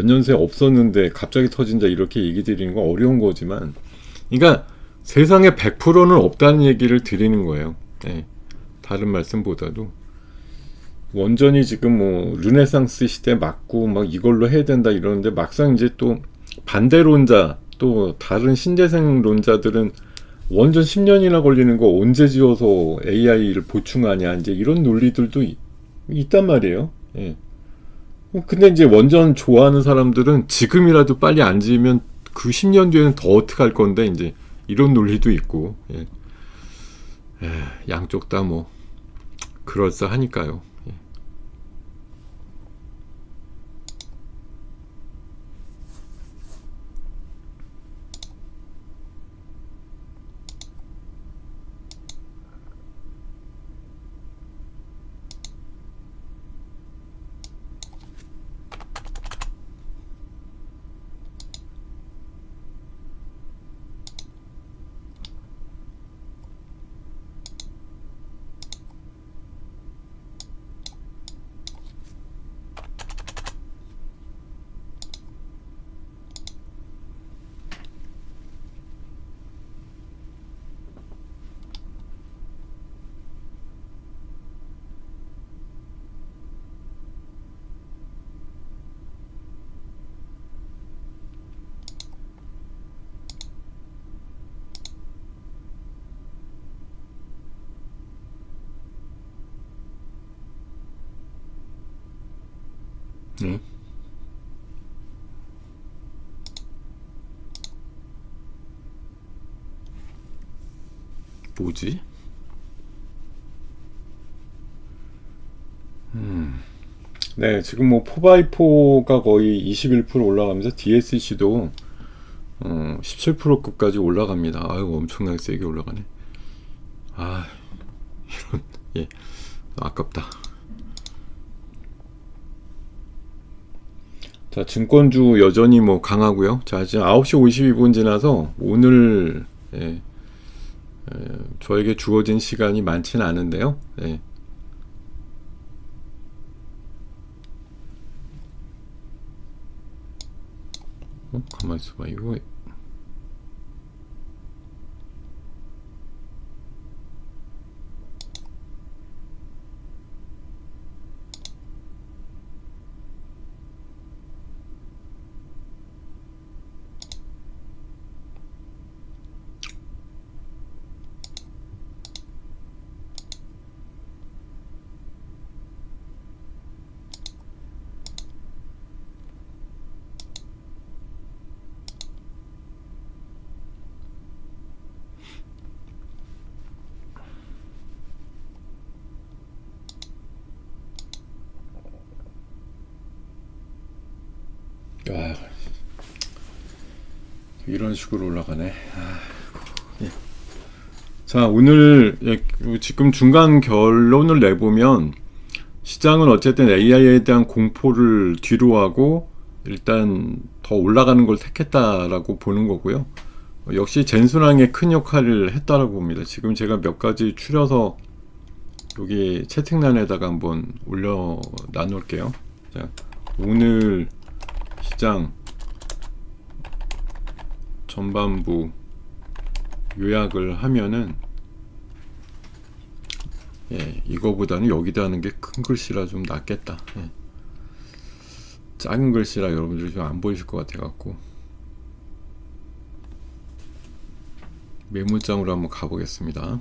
년 새 없었는데 갑자기 터진다 이렇게 얘기 드리는 건 어려운 거지만 그러니까 세상에 100%는 없다는 얘기를 드리는 거예요. 예, 다른 말씀보다도 원전이 지금 뭐 르네상스 시대 맞고 막 이걸로 해야 된다 이러는데 막상 이제 또 반대론자 또 다른 신재생론자들은 원전 10년이나 걸리는 거 언제 지어서 AI를 보충하냐 이제 이런 논리들도 있단 말이에요. 예. 근데 이제 원전 좋아하는 사람들은 지금이라도 빨리 안 지으면 그 10년 뒤에는 더 어떻게 할 건데 이제 이런 논리도 있고 예. 양쪽 다 뭐 그럴싸하니까요. 네. 뭐지? 네, 지금 뭐 4x4가 거의 21% 올라가면서 DSC도 17%급까지 올라갑니다. 아유, 엄청나게 세게 올라가네. 아, 이런, 예, 아깝다. 자, 증권주 여전히 뭐 강하고요. 자, 지금 9시 52분 지나서 오늘 저에게 주어진 시간이 많지는 않은데요. 예. 가만 있어봐. 이거 아, 이런 식으로 올라가네. 예. 자, 오늘 지금 중간 결론을 내보면 시장은 어쨌든 AI에 대한 공포를 뒤로 하고 일단 더 올라가는 걸 택했다라고 보는 거고요. 역시 젠순항에 큰 역할을 했다라고 봅니다. 지금 제가 몇 가지 추려서 여기 채팅란에다가 한번 올려 나눌게요. 자, 오늘 시장 전반부 요약을 하면은 이거보다는 여기다 하는 게 큰 글씨라 좀 낫겠다. 작은 글씨라 여러분들이 좀 안 보이실 것 같아 갖고 메모장으로 한번 가보겠습니다.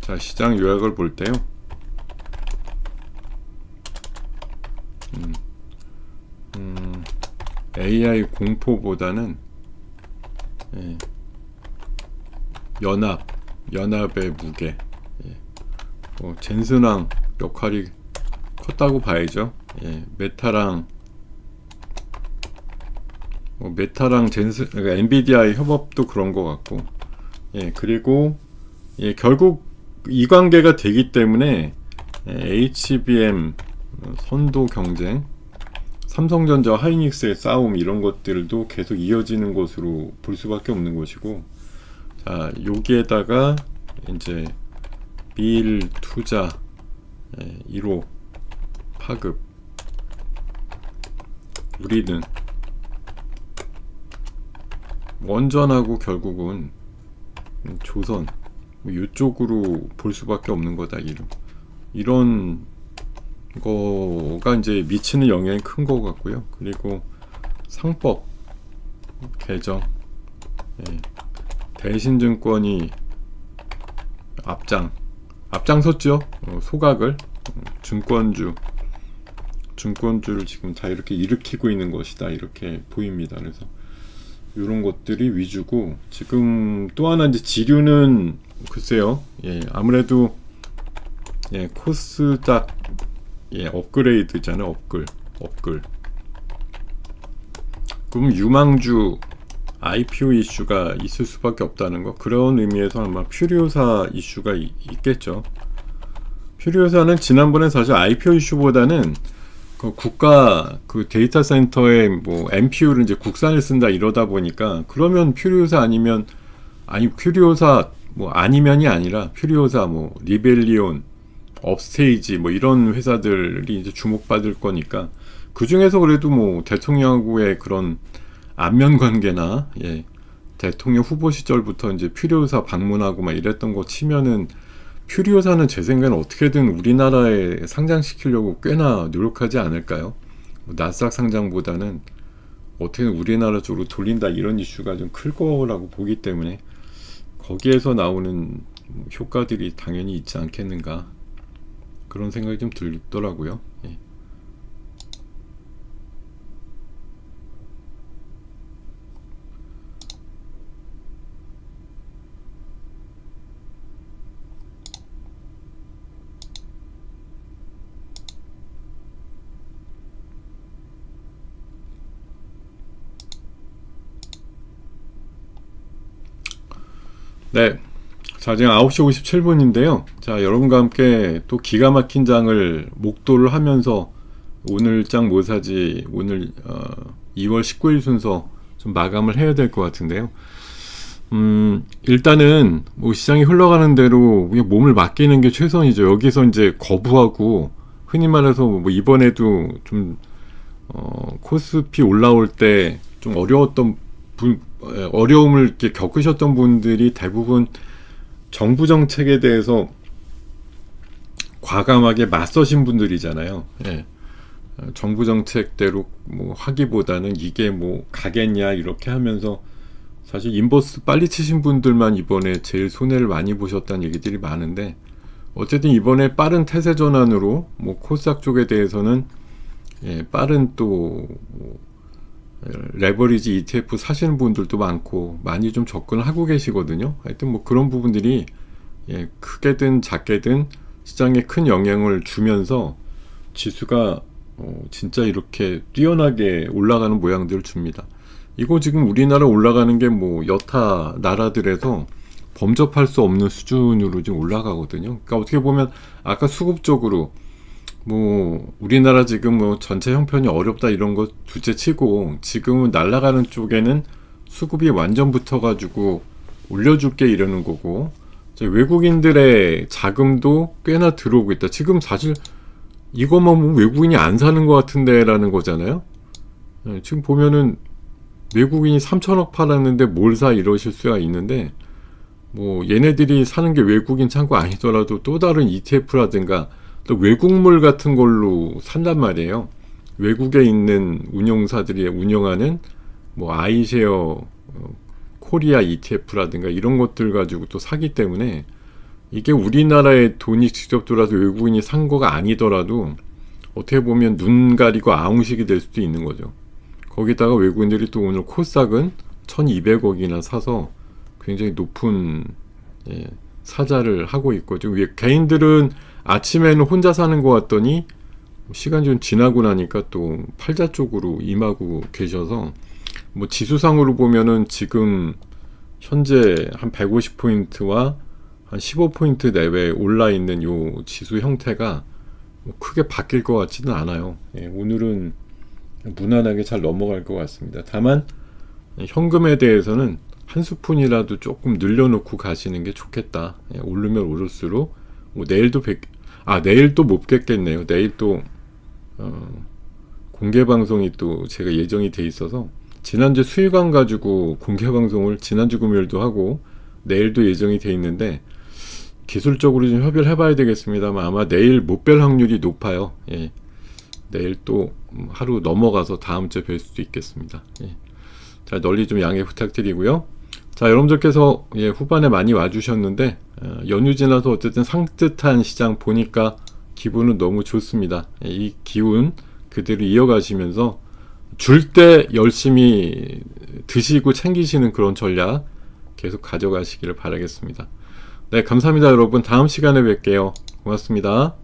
자, 시장 요약을 볼 때요. AI 공포보다는 연합의 무게, 젠슨왕 역할이 컸다고 봐야죠. 메타랑 젠슨, 그러니까 엔비디아의 협업도 그런 것 같고, 그리고 결국 이 관계가 되기 때문에 HBM 선도 경쟁, 삼성전자 하이닉스의 싸움 이런 것들도 계속 이어지는 것으로 볼 수밖에 없는 것이고, 자, 여기에다가 이제 미일 투자 1호 파급, 우리는 원전하고 결국은 조선 이쪽으로 볼 수밖에 없는 거다. 이런 거가 이제 미치는 영향이 큰 거 같고요. 그리고 상법 개정, 대신증권이 앞장섰죠. 소각을 증권주를 지금 다 이렇게 일으키고 있는 것이다, 이렇게 보입니다. 그래서 이런 것들이 위주고, 지금 또 하나 이제 지류는 글쎄요. 아무래도 코스닥 업그레이드잖아요. 업글. 그럼 유망주 IPO 이슈가 있을 수밖에 없다는 거. 그런 의미에서 아마 퓨리오사 이슈가 있겠죠. 퓨리오사는 지난번에 사실 IPO 이슈보다는 그 국가 그 데이터 센터에 뭐 NPU를 이제 국산을 쓴다 이러다 보니까, 그러면 퓨리오사 퓨리오사 뭐 아니면이 아니라 퓨리오사 뭐 리벨리온, 업스테이지 뭐 이런 회사들이 이제 주목받을 거니까, 그 중에서 그래도 뭐 대통령하고의 그런 안면 관계나 대통령 후보 시절부터 이제 퓨리오사 방문하고 막 이랬던 거 치면은, 퓨리오사는 제 생각에는 어떻게든 우리나라에 상장시키려고 꽤나 노력하지 않을까요? 뭐 나스닥 상장보다는 어떻게든 우리나라 쪽으로 돌린다, 이런 이슈가 좀 클 거라고 보기 때문에 거기에서 나오는 효과들이 당연히 있지 않겠는가, 그런 생각이 좀 들더라고요. 예. 네. 자, 지금 9시 57분인데요. 자, 여러분과 함께 또 기가 막힌 장을 목도를 하면서 오늘 장 뭐 사지, 오늘 2월 19일 순서 좀 마감을 해야 될 것 같은데요. 일단은 뭐 시장이 흘러가는 대로 그냥 몸을 맡기는 게 최선이죠. 여기서 이제 거부하고, 흔히 말해서 뭐 이번에도 좀 코스피 올라올 때 좀 어려움을 이렇게 겪으셨던 분들이 대부분 정부 정책에 대해서 과감하게 맞서신 분들이잖아요. 예. 정부 정책대로 뭐 하기보다는 이게 뭐 가겠냐 이렇게 하면서 사실 인버스 빨리 치신 분들만 이번에 제일 손해를 많이 보셨다는 얘기들이 많은데, 어쨌든 이번에 빠른 태세 전환으로 뭐 코스닥 쪽에 대해서는 빠른 또 레버리지 ETF 사시는 분들도 많고 많이 좀 접근을 하고 계시거든요. 하여튼 뭐 그런 부분들이 크게든 작게든 시장에 큰 영향을 주면서 지수가 진짜 이렇게 뛰어나게 올라가는 모양들을 줍니다. 이거 지금 우리나라 올라가는 게 뭐 여타 나라들에서 범접할 수 없는 수준으로 지금 올라가거든요. 그러니까 어떻게 보면 아까 수급적으로 뭐 우리나라 지금 뭐 전체 형편이 어렵다 이런 거 둘째치고, 지금은 날아가는 쪽에는 수급이 완전 붙어가지고 올려줄게 이러는 거고, 외국인들의 자금도 꽤나 들어오고 있다. 지금 사실 이것만 보면 외국인이 안 사는 것 같은데 라는 거잖아요. 지금 보면은 외국인이 3천억 팔았는데 뭘 사 이러실 수가 있는데, 뭐 얘네들이 사는 게 외국인 창고 아니더라도 또 다른 ETF라든가 또 외국물 같은 걸로 산단 말이에요. 외국에 있는 운용사들이 운영하는 뭐 아이쉐어 코리아 ETF라든가 이런 것들 가지고 또 사기 때문에, 이게 우리나라에 돈이 직접 들어와서 외국인이 산 거가 아니더라도 어떻게 보면 눈 가리고 아웅식이 될 수도 있는 거죠. 거기다가 외국인들이 또 오늘 코스닥은 1200억이나 사서 굉장히 높은 사자를 하고 있고, 지금 개인들은 아침에는 혼자 사는 것 같더니 시간이 좀 지나고 나니까 또 팔자 쪽으로 임하고 계셔서, 뭐 지수상으로 보면은 지금 현재 한 150포인트와 한 15포인트 내외 올라 있는 요 지수 형태가 뭐 크게 바뀔 것 같지는 않아요. 오늘은 무난하게 잘 넘어갈 것 같습니다. 다만 현금에 대해서는 한 스푼이라도 조금 늘려놓고 가시는 게 좋겠다. 오르면 오를수록 뭐 내일도 내일 또 못 뵙겠네요. 내일 또 공개 방송이 또 제가 예정이 돼 있어서, 지난주 수익안 가지고 공개 방송을 지난주 금요일도 하고 내일도 예정이 돼 있는데, 기술적으로 좀 협의를 해봐야 되겠습니다만 아마 내일 못 뵐 확률이 높아요. 내일 또 하루 넘어가서 다음 주에 뵐 수도 있겠습니다. 자, 널리 좀 양해 부탁드리고요. 자, 여러분들께서 후반에 많이 와주셨는데, 연휴 지나서 어쨌든 상뜻한 시장 보니까 기분은 너무 좋습니다. 이 기운 그대로 이어가시면서 줄 때 열심히 드시고 챙기시는 그런 전략 계속 가져가시기를 바라겠습니다. 네, 감사합니다 여러분. 다음 시간에 뵐게요. 고맙습니다.